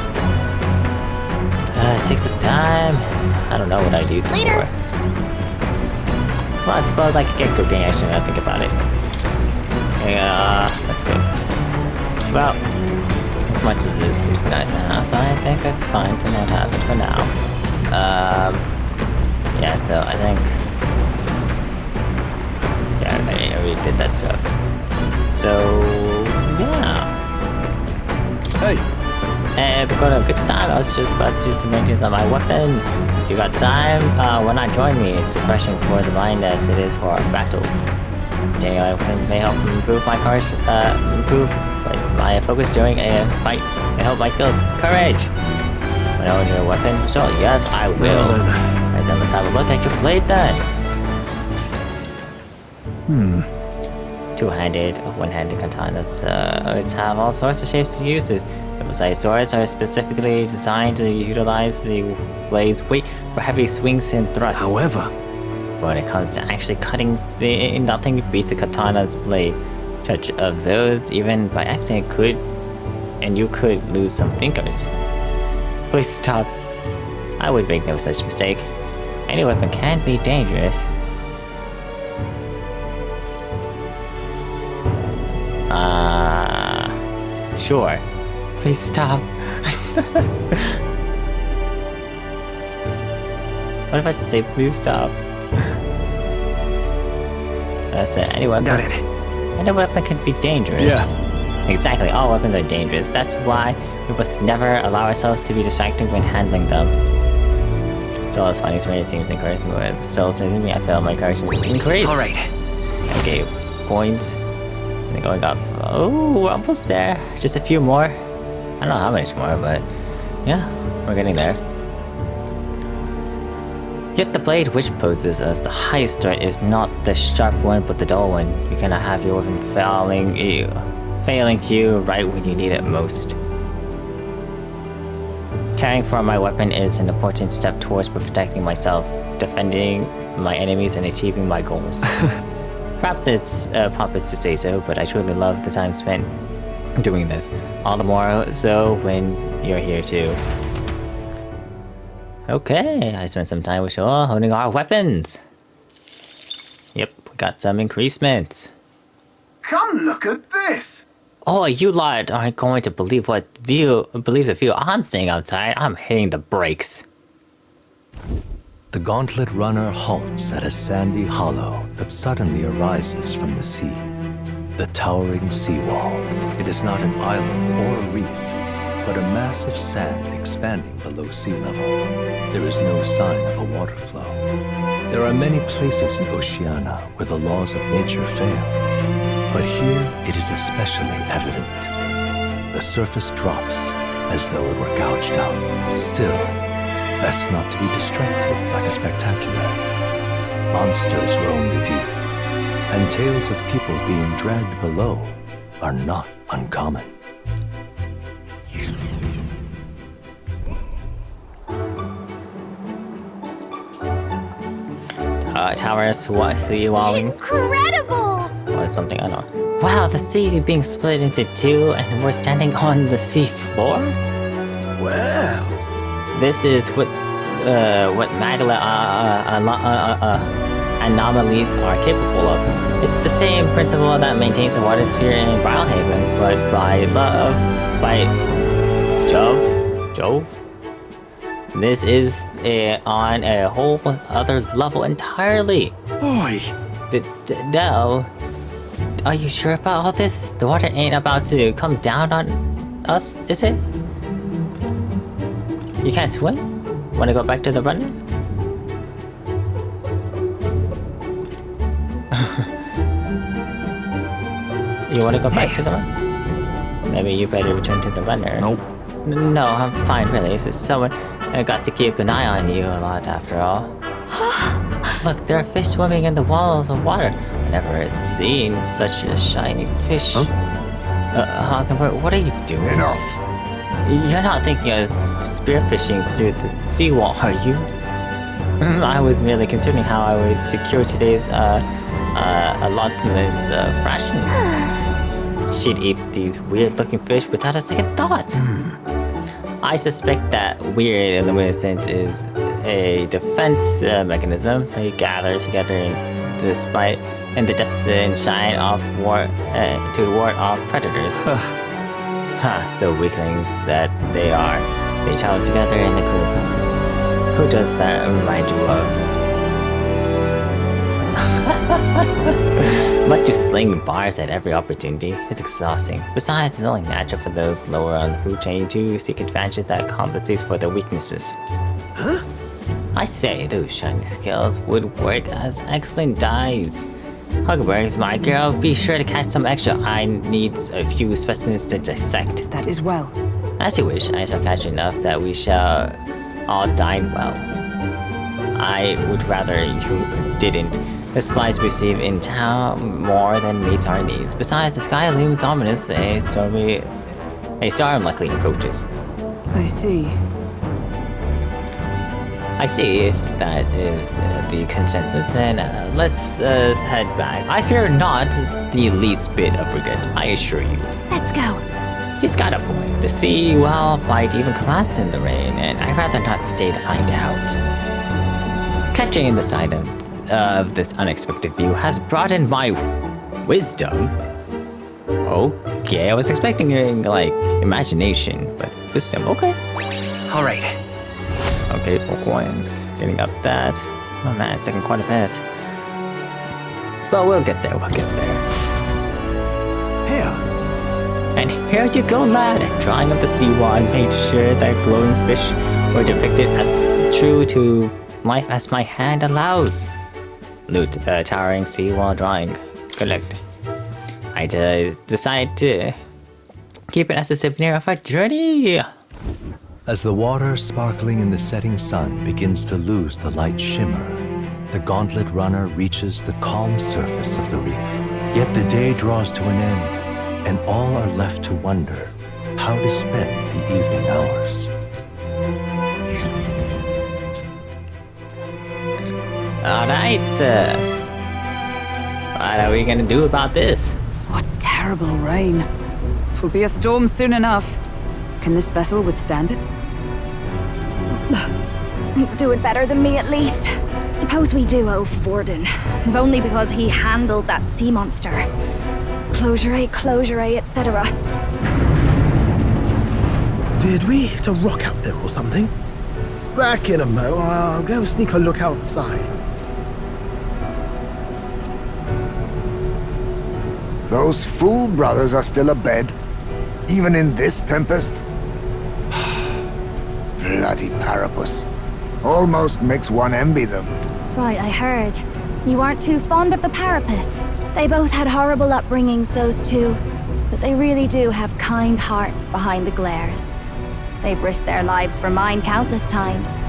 It takes some time. I don't know what I'd use it for. Well, I suppose I could get cooking actually when I think about it. Let's go. Well, as much as this would be nice to have, I think it's fine to not have it for now. Yeah, so I think. Yeah, I already did that stuff. So, yeah. Hey! We've got a good time. I was just about to mention that my weapon. If you got time, why not join me? It's refreshing for the mind as it is for our battles. Daily weapons may help improve my courage, improve my focus during a fight, and help my skills. Courage! When I own your weapon, so yes, I will. Right then, let's have a look at your blade then. Two-handed, one-handed katanas. It's have all sorts of shapes and uses. Double-sided swords are specifically designed to utilize the blade's weight for heavy swings and thrusts. However, when it comes to actually cutting, nothing beats a katana's blade. Touch of those, even by accident, you could lose some fingers. Please stop. I would make no such mistake. Any weapon can be dangerous. Sure. Please stop. What if I should say please stop? That's it. Any weapon. Got it. Any weapon can be dangerous. Yeah. Exactly. All weapons are dangerous. That's why we must never allow ourselves to be distracted when handling them. So I was finding some seems encouraging, but still to me, I felt my courage was increased. All right. I gave coins. And going up. Oh, we're almost there. Just a few more. I don't know how much more, but yeah, we're getting there. Yet the blade which poses as the highest threat is not the sharp one, but the dull one. You cannot have your weapon failing you right when you need it most. Caring for my weapon is an important step towards protecting myself, defending my enemies, and achieving my goals. Perhaps it's pompous to say so, but I truly love the time spent doing this. All the more so when you're here too. Okay, I spent some time with you all honing our weapons. Yep, we got some increasements. Come look at this! Oh, you lot aren't going to believe the view I'm seeing outside. I'm hitting the brakes. The gauntlet runner halts at a sandy hollow that suddenly arises from the sea. The towering seawall. It is not an island or a reef, but a mass of sand expanding below sea level. There is no sign of a water flow. There are many places in Oceania where the laws of nature fail, but here it is especially evident. The surface drops as though it were gouged out. Still, best not to be distracted by the spectacular. Monsters roam the deep, and tales of people being dragged below are not uncommon. Tower sea walling. Incredible! Or something, I don't know. Wow, the sea being split into two and we're standing on the sea floor? Well. This is what magma anomalies are capable of. It's the same principle that maintains the water sphere in Brilhaven, but by Jove? This is on a whole other level entirely. Boy! Del, are you sure about all this? The water ain't about to come down on us, is it? You can't swim? Wanna go back to the runner? You wanna go back to the runner? Maybe you better return to the runner. Nope. No, I'm fine, really. It's just someone I got to keep an eye on you a lot after all. Look, there are fish swimming in the walls of water. I never seen such a shiny fish. Huh? Hockenberg, what are you doing? Enough. You're not thinking of spearfishing through the seawall, are you? I was merely considering how I would secure today's allotment of rations. She'd eat these weird-looking fish without a second thought. I suspect that weird and luminescent is a defense mechanism. They gather together in the depths and shine off to ward off predators. So weaklings that they are, they travel together in a group. Who does that remind you of? Must you sling bars at every opportunity? It's exhausting. Besides, it's only natural for those lower on the food chain to seek advantage that compensates for their weaknesses. Huh? I say those shiny scales would work as excellent dyes. Huckleberries, my girl, be sure to catch some extra. I need a few specimens to dissect. That is well. As you wish, I shall catch enough that we shall all dine well. I would rather you didn't. The supplies we receive in town more than meets our needs. Besides, the sky looms ominous. A storm likely approaches. I see. I see. If that is the consensus, then let's head back. I fear not the least bit of regret, I assure you. Let's go. He's got a point. The sea, well, might even collapse in the rain, and I'd rather not stay to find out. Catching the sight of this unexpected view has broadened my wisdom. Okay, I was expecting like imagination, but wisdom, okay. All right. Okay, 4 coins. Getting up that. Oh man, it's taking quite a bit. But we'll get there, Here. And here you go, lad. Drawing of the seawall, I made sure that glowing fish were depicted as true to life as my hand allows. Loot, towering seawall drawing. Collect. I decide to keep it as a souvenir of our journey. As the water sparkling in the setting sun begins to lose the light shimmer, the gauntlet runner reaches the calm surface of the reef. Yet the day draws to an end, and all are left to wonder how to spend the evening hours. Alright, what are we gonna do about this? What terrible rain. It will be a storm soon enough. Can this vessel withstand it? Let's do it better than me, at least. Suppose we do owe Forden, if only because he handled that sea monster. Closure, etc. Did we hit a rock out there or something? Back in a mo, I'll go sneak a look outside. Those fool brothers are still abed, even in this tempest. Bloody Parapus. Almost makes one envy them. Right, I heard. You aren't too fond of the Parapus. They both had horrible upbringings, those two. But they really do have kind hearts behind the glares. They've risked their lives for mine countless times.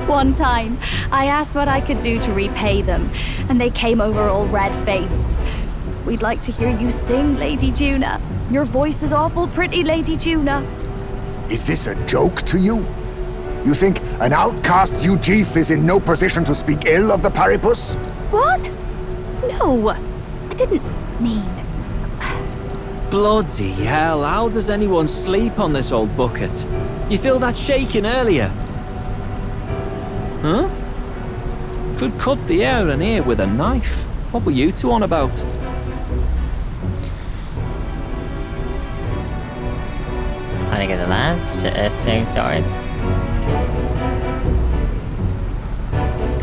One time, I asked what I could do to repay them, and they came over all red-faced. We'd like to hear you sing, Lady Juna. Your voice is awful pretty, Lady Juna. Is this a joke to you? You think an outcast Eugif is in no position to speak ill of the Paripus? What? No, I didn't mean... Bloody hell, how does anyone sleep on this old bucket? You feel that shaking earlier? Huh? Could cut the air in here with a knife. What were you two on about? How to get the lance to save swords?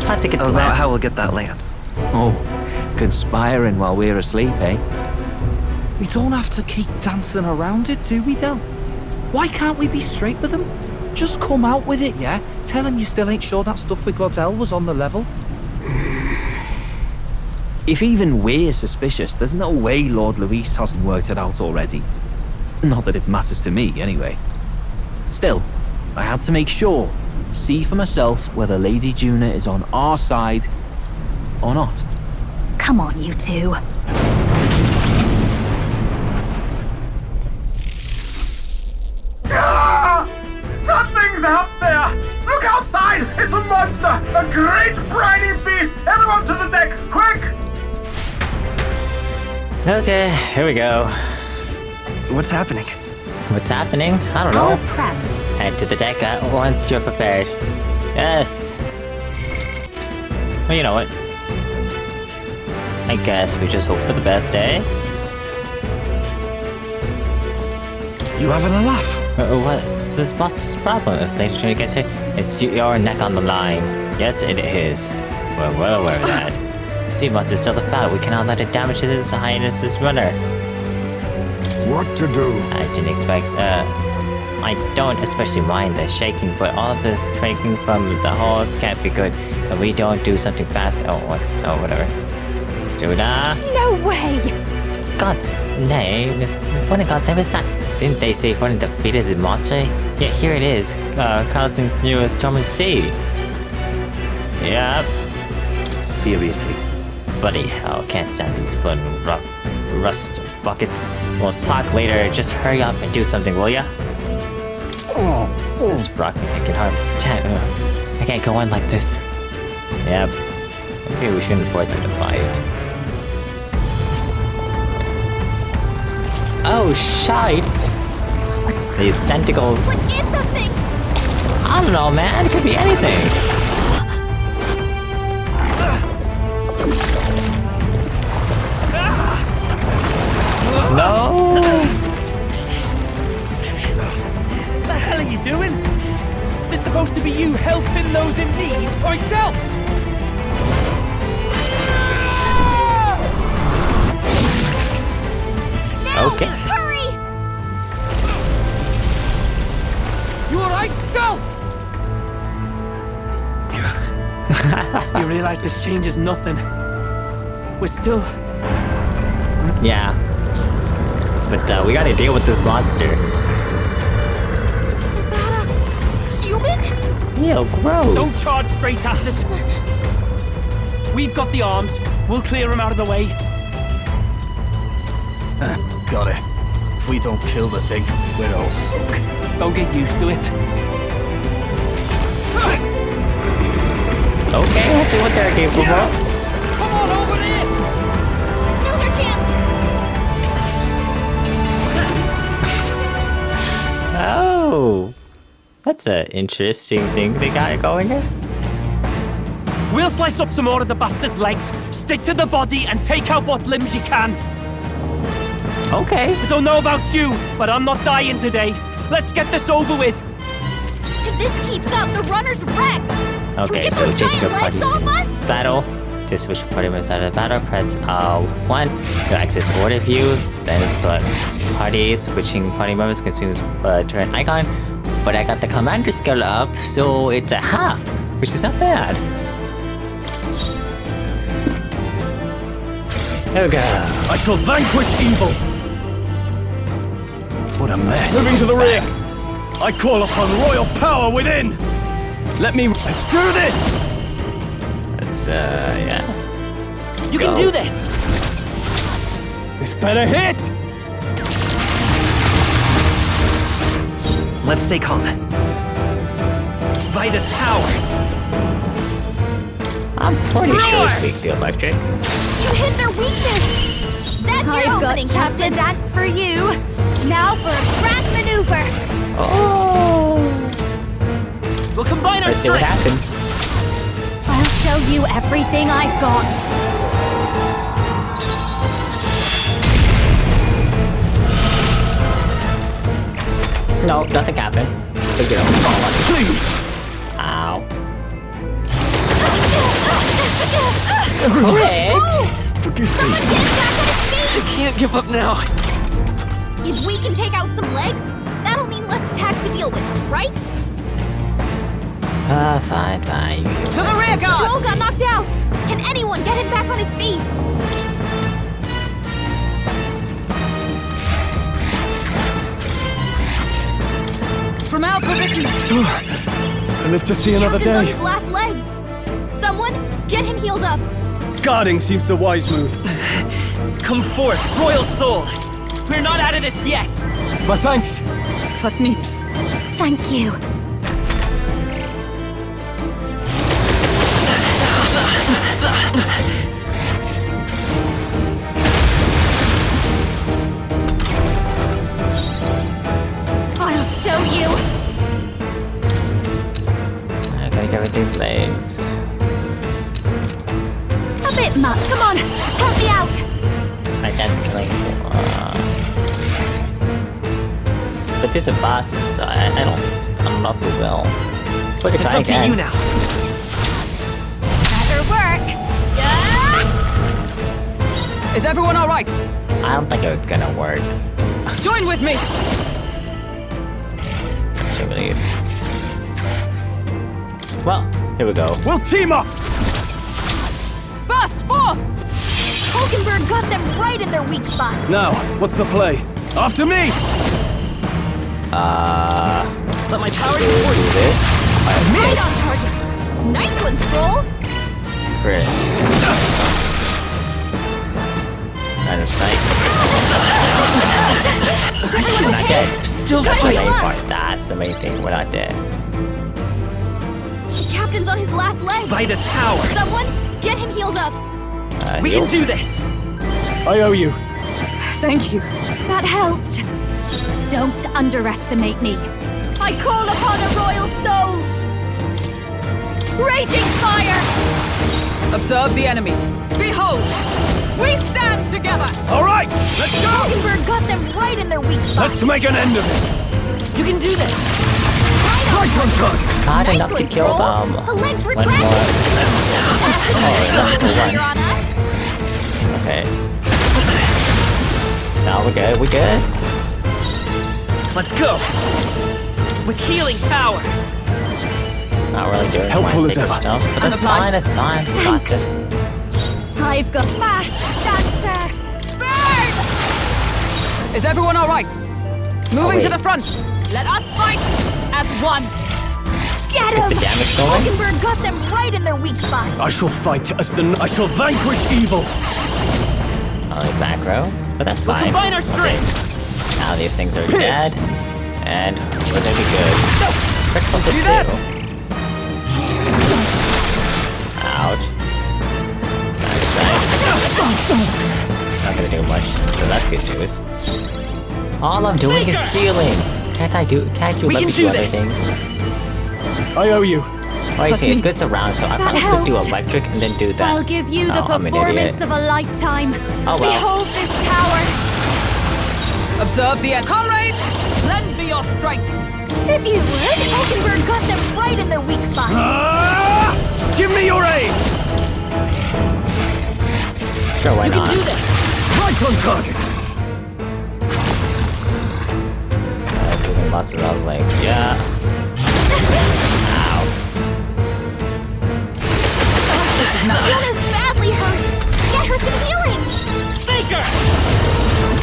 How to get the lance? How we'll get that lance. Oh, conspiring while we're asleep, eh? We don't have to keep dancing around it, do we, Del? Why can't we be straight with him? Just come out with it, yeah? Tell him you still ain't sure that stuff with Glottel was on the level. If even we're suspicious, there's no way Lord Luis hasn't worked it out already. Not that it matters to me, anyway. Still, I had to make sure, see for myself whether Lady Juna is on our side or not. Come on, you two. Something's out there! Look outside! It's a monster! A great briny beast! Everyone to the deck, quick! Okay, here we go. What's happening? What's happening? I don't know. Our prep. Head to the deck once you're prepared. Yes. Well, you know what? I guess we just hope for the best, eh? You having a laugh? What's this monster's problem? If Lady Trinity gets here, it's your neck on the line. Yes, it is. We're well aware of that. The sea monster's still about. We cannot let it damage his highness's runner. What to do? I didn't expect, I don't especially mind the shaking, but all this cranking from the hull can't be good if we don't do something fast. Oh, whatever. Judah? No way! God's name is... What in God's name is that? Didn't they say Fordon defeated the monster? Yeah, here it is, causing through a stormy sea. Yep. Seriously? Bloody hell, can't stand these floating rust buckets. We'll talk later, just hurry up and do something, will ya? This rocking, I can hardly stand. Ugh. I can't go on like this. Yep. Maybe we shouldn't force him to fight. Oh, shites! These tentacles. What is that thing? I don't know, man. It could be anything. No! What the hell are you doing? It's supposed to be you helping those in need, or help! Okay. Hurry! You alright, Del? You realize this changes nothing. We're still... Yeah. But we gotta deal with this monster. Is that a human? Ew, gross. Don't charge straight at it. We've got the arms. We'll clear him out of the way. Got it. If we don't kill the thing, we're all sunk. Don't get used to it. Okay, we'll see what they're capable of. Come on over there! Now's our chance! Oh, that's an interesting thing they got going here. We'll slice up some more of the bastard's legs, stick to the body, and take out what limbs you can. Okay. I don't know about you, but I'm not dying today. Let's get this over with. If this keeps up, the runner's wrecked. Okay, so changing your parties battle. To switch party members out of the battle, press 1 to access order view. Then press party. Switching party members consumes turn icon. But I got the commander skill up, so it's a half, which is not bad. There we go. I shall vanquish evil. What a mess. Moving to the rear. I call upon royal power within. Let's do this. Let's yeah. You can do this. This better hit. Let's stay calm. Vida's power. I'm pretty sure it's weak to electric. You hit their weakness. That's your I've got opening, just Captain. a dance for you. Now for a grand maneuver. Oh. We'll combine our Let's see what strengths. happens. I'll show you everything I've got. No, nothing happened. Look at him. Please. Ow. Quit! Forgive Someone get him back on his feet! I can't give up now. If we can take out some legs, that'll mean less attack to deal with, right? Fine. To the rear guard! Joel got knocked out! Can anyone get him back on his feet? From our position. I live to see another Captain's on day. his last legs. Someone, get him healed up. Guarding seems the wise move. Come forth, royal soul. We're not out of this yet. My thanks. Plus needed. Thank you. legs. A bit much. Come on, help me out. My chance of killing him. But these are bosses, so I don't know if we will. We can try again. You now. Better work. Is everyone all right? I don't think it's gonna work. Join with me. I believe. Well, here we go. We'll team up. Burst forth! Hulkenberg got them right in their weak spot. Now, what's the play? After me! Let my power do this. Right on target. Nice one, Stroll. Great. Random strike. We're not dead. Still That's the main fighting. part. That's the main thing. We're not dead. The captain's on his last leg. By this power. Someone, get him healed up. We can do this. I owe you. Thank you. That helped. Don't underestimate me. I call upon a royal soul. Raging fire. Observe the enemy. Behold, we stand together. All right, let's go. Hulkenberg got them right in their weak spot. Let's make an end of it. You can do this. Right on target. Not Nice enough to one, kill Stroll. them. The legs One retracted. more. Easier on us. Okay. Now we're good. We good? Let's go. With healing power. Not really doing Helpful my as bigger ever. stuff, but that's fine. That's fine. We got this. I've got fast dancer. Burn! Is everyone all right? Moving to wait. the front. Let us fight as one. Get Let's get him! the damage going. Hulkenberg got them right in their weak spot. I shall fight I shall vanquish evil. Only back row, but that's We'll fine. combine our strength. Now these things are dead, and we're gonna be good. Critical See hit that? too. Ouch. Not gonna do much, so that's good news. All I'm doing is healing. Can't you let me do other things? I owe you. Oh, you see, it gets around, so I probably could do helped. electric and then do that. I'll give you the Oh, I'm an performance idiot. of a lifetime. Oh, well. Behold this power. Observe the end. Comrades, lend me your strength. If you would, Hulkenberg got them right in their weak spot. Give me your aid. Sure, why not? Right on target. Doing lots of other legs. Yeah. Ow. Fiona's badly hurt. Get her some healing. Faker!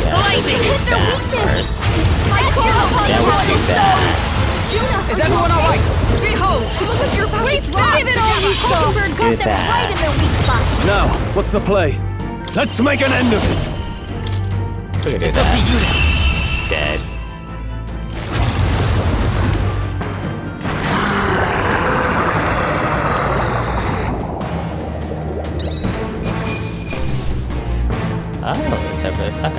Yeah, so we Hit do their that weakness. first. I call upon Yeah, a we'll do royal that. soul. Juna, Is everyone all right? Behold, look at your power. stand Give it all you got. Hulkenberg got Do them that. right in their weak spot. Now, what's the play? Let's make an end of it. Look at that. Dead. Oh, it's over a sucker.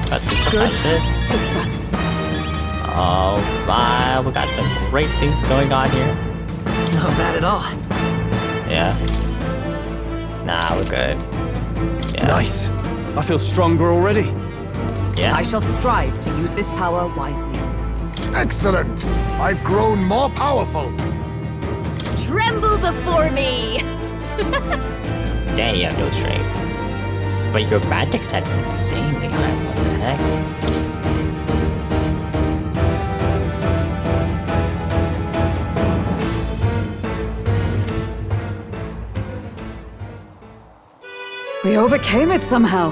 Let's surprise this. Oh, wow, we got some great things going on here. Not bad at all. Yeah. Nah, we're good. Yeah. Nice. I feel stronger already. Yeah. I shall strive to use this power wisely. Excellent! I've grown more powerful. Tremble before me. Dang, you have no strength. But your magic set's insanely high. What the heck? We overcame it somehow.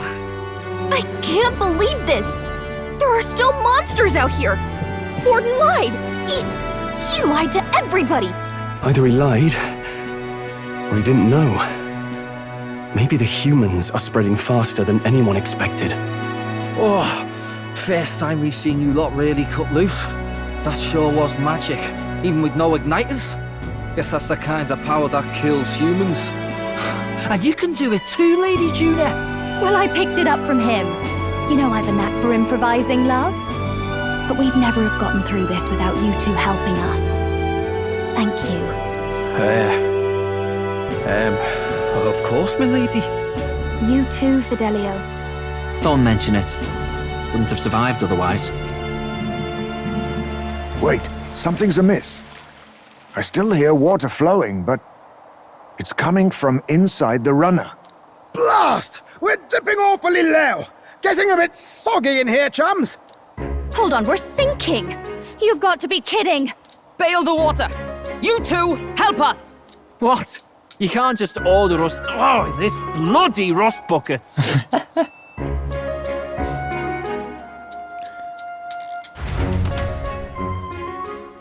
I can't believe this. There are still monsters out here. Forden lied. He lied to everybody. Either he lied, or he didn't know. Maybe the humans are spreading faster than anyone expected. Oh, first time we've seen you lot really cut loose. That sure was magic, even with no igniters. Guess that's the kind of power that kills humans. And you can do it too, Lady Juna. Well, I picked it up from him. You know I've a knack for improvising, love. But we'd never have gotten through this without you two helping us. Thank you. Of course, milady. You too, Fidelio. Don't mention it. Wouldn't have survived otherwise. Wait, something's amiss. I still hear water flowing, but it's coming from inside the runner. Blast! We're dipping awfully low. Getting a bit soggy in here, chums. Hold on, we're sinking! You've got to be kidding! Bail the water! You two, help us! What? You can't just order us... Oh, this bloody rust buckets!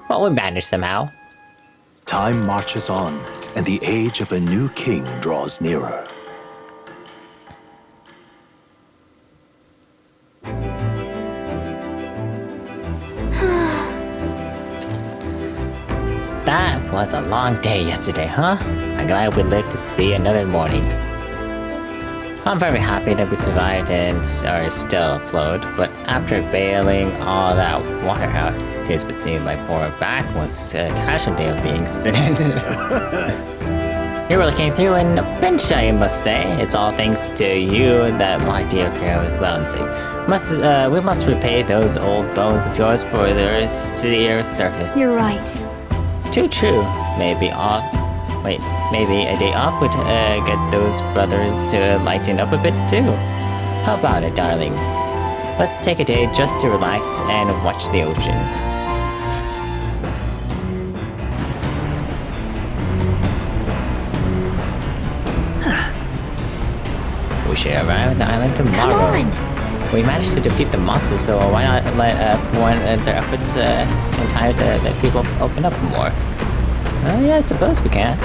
Well, we managed somehow. Time marches on, and the age of a new king draws nearer. That was a long day yesterday, huh? I'm glad we lived to see another morning. I'm very happy that we survived and are still afloat, but after bailing all that water out, this would seem my poor back was a casualty of the incident. You really came through in a pinch, I must say. It's all thanks to you that my dear Carol is well and safe. We must repay those old bones of yours for their severe service. You're right. Too true. Maybe a day off would get those brothers to lighten up a bit too. How about it, darlings? Let's take a day just to relax and watch the ocean. We should arrive at the island tomorrow. Come on! We managed to defeat the monster, so why not let their efforts in time to let people open up more? Yeah, I suppose we can.